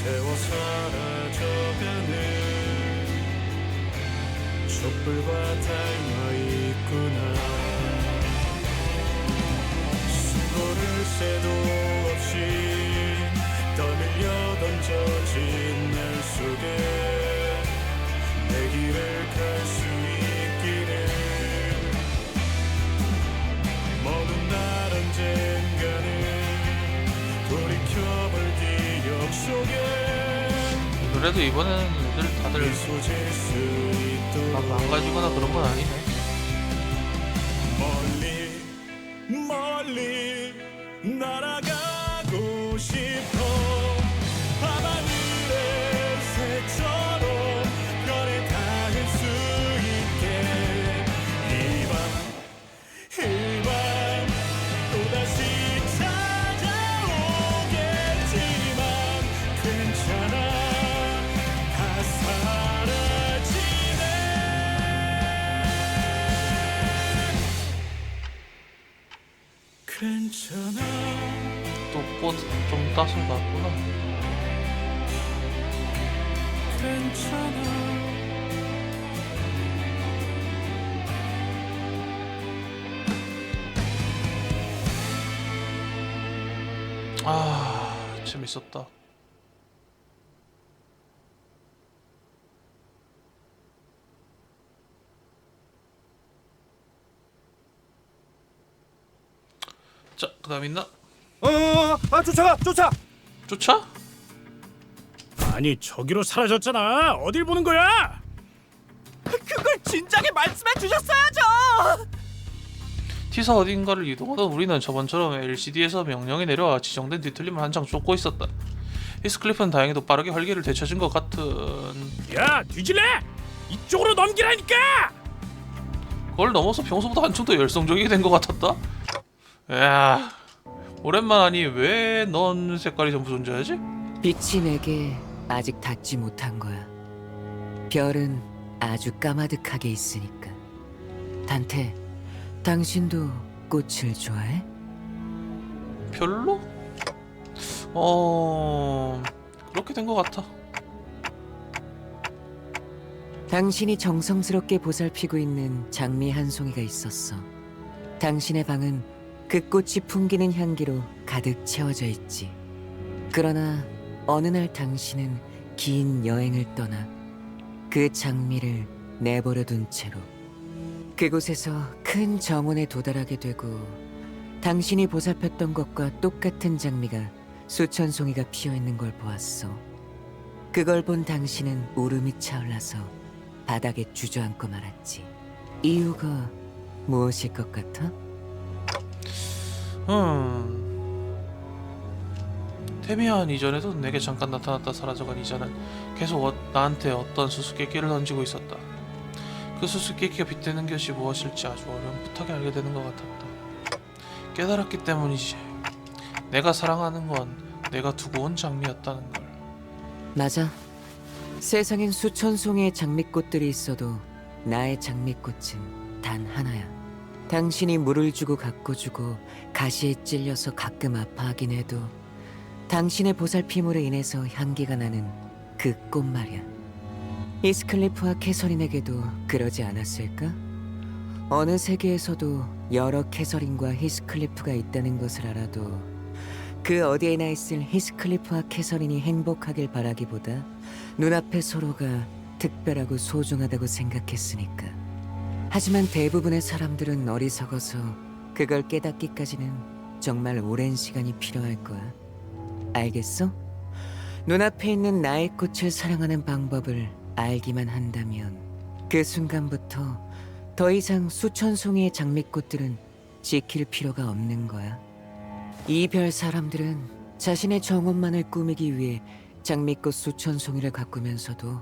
태워 사라져가는 촛불과 닮아 있구나. 수고를 새도 없이 떠밀려 던져진 날 속에 내 길을 갈 수 있기를. 모든 날 언젠가는 그래도 이번에는 애들 다들 다 망가지거나 그런 건 아니네. 멀리 날아가고 싶어. 밤하늘의 새처럼 별에 닿을 수 있게. 이 밤 또다시 찾아오겠지만 괜찮아, 다 사라지네. 괜찮아. 또 꽃 좀 따서 갔구나. 괜찮아. 아, 재밌었다. 자, 그다음 있나? 쫓아가, 쫓아. 쫓아? 아니 저기로 사라졌잖아. 어딜 보는 거야? 그걸 진작에 말씀해 주셨어야죠. T사 어딘가를 이동하던 우리는 저번처럼 LCD에서 명령이 내려와 지정된 뒤틀림을 한창 쫓고 있었다. 히스클리프는 다행히도 빠르게 활기를 되찾은 것 같은. 야 뒤질래? 이쪽으로 넘기라니까. 그걸 넘어서 평소보다 한층 더 열성적이게 된 것 같았다. 야, 오랜만 하니 왜 넌 색깔이 전부 존재하지? 빛이 내게 아직 닿지 못한 거야. 별은 아주 까마득하게 있으니까. 단테, 당신도 꽃을 좋아해? 별로? 그렇게 된 것 같아. 당신이 정성스럽게 보살피고 있는 장미 한 송이가 있었어. 당신의 방은 그 꽃이 풍기는 향기로 가득 채워져 있지. 그러나 어느 날 당신은 긴 여행을 떠나 그 장미를 내버려 둔 채로 그곳에서 큰 정원에 도달하게 되고, 당신이 보살폈던 것과 똑같은 장미가 수천 송이가 피어 있는 걸 보았어. 그걸 본 당신은 울음이 차올라서 바닥에 주저앉고 말았지. 이유가 무엇일 것 같아? 데미안 이전에도 내게 잠깐 나타났다 사라져간 이자는 계속 나한테 어떤 수수께끼를 던지고 있었다. 그 수수께끼가 빗대는 것이 무엇일지 아주 어렴풋하게 알게 되는 것 같았다. 깨달았기 때문이지. 내가 사랑하는 건 내가 두고 온 장미였다는 걸. 맞아. 세상엔 수천 송이의 장미꽃들이 있어도 나의 장미꽃은 단 하나야. 당신이 물을 주고 가꿔주고 가시에 찔려서 가끔 아파하긴 해도 당신의 보살핌으로 인해서 향기가 나는 그 꽃 말이야. 히스클리프와 캐서린에게도 그러지 않았을까? 어느 세계에서도 여러 캐서린과 히스클리프가 있다는 것을 알아도 그 어디에나 있을 히스클리프와 캐서린이 행복하길 바라기보다 눈앞의 서로가 특별하고 소중하다고 생각했으니까. 하지만 대부분의 사람들은 어리석어서 그걸 깨닫기까지는 정말 오랜 시간이 필요할 거야. 알겠어? 눈앞에 있는 나의 꽃을 사랑하는 방법을 알기만 한다면 그 순간부터 더 이상 수천 송이의 장미꽃들은 지킬 필요가 없는 거야. 이 별 사람들은 자신의 정원만을 꾸미기 위해 장미꽃 수천 송이를 가꾸면서도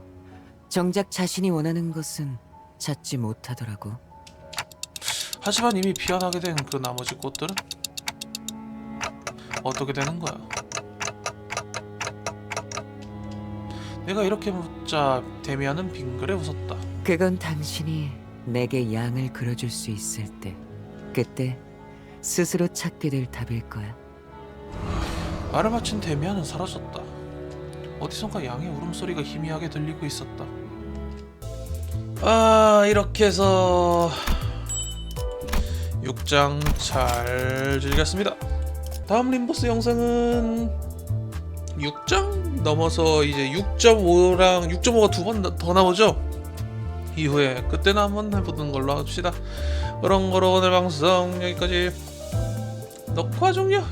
정작 자신이 원하는 것은 찾지 못하더라고. 하지만 이미 피어나게 된 그 나머지 꽃들은 어떻게 되는 거야? 내가 이렇게 묻자 데미안은 빙그레 웃었다. 그건 당신이 내게 양을 그려줄 수 있을 때, 그때 스스로 찾게 될 답일 거야. 말을 마친 데미안은 사라졌다. 어디선가 양의 울음소리가 희미하게 들리고 있었다. 이렇게 해서 6장 잘 즐겼습니다. 다음 림보스 영상은 6장 넘어서 이제 6.5랑 6.5가 두 번 더 나오죠. 이후에 그때는 한번 해보는 걸로 합시다. 그런 거로 오늘 방송 여기까지. 녹화 종료.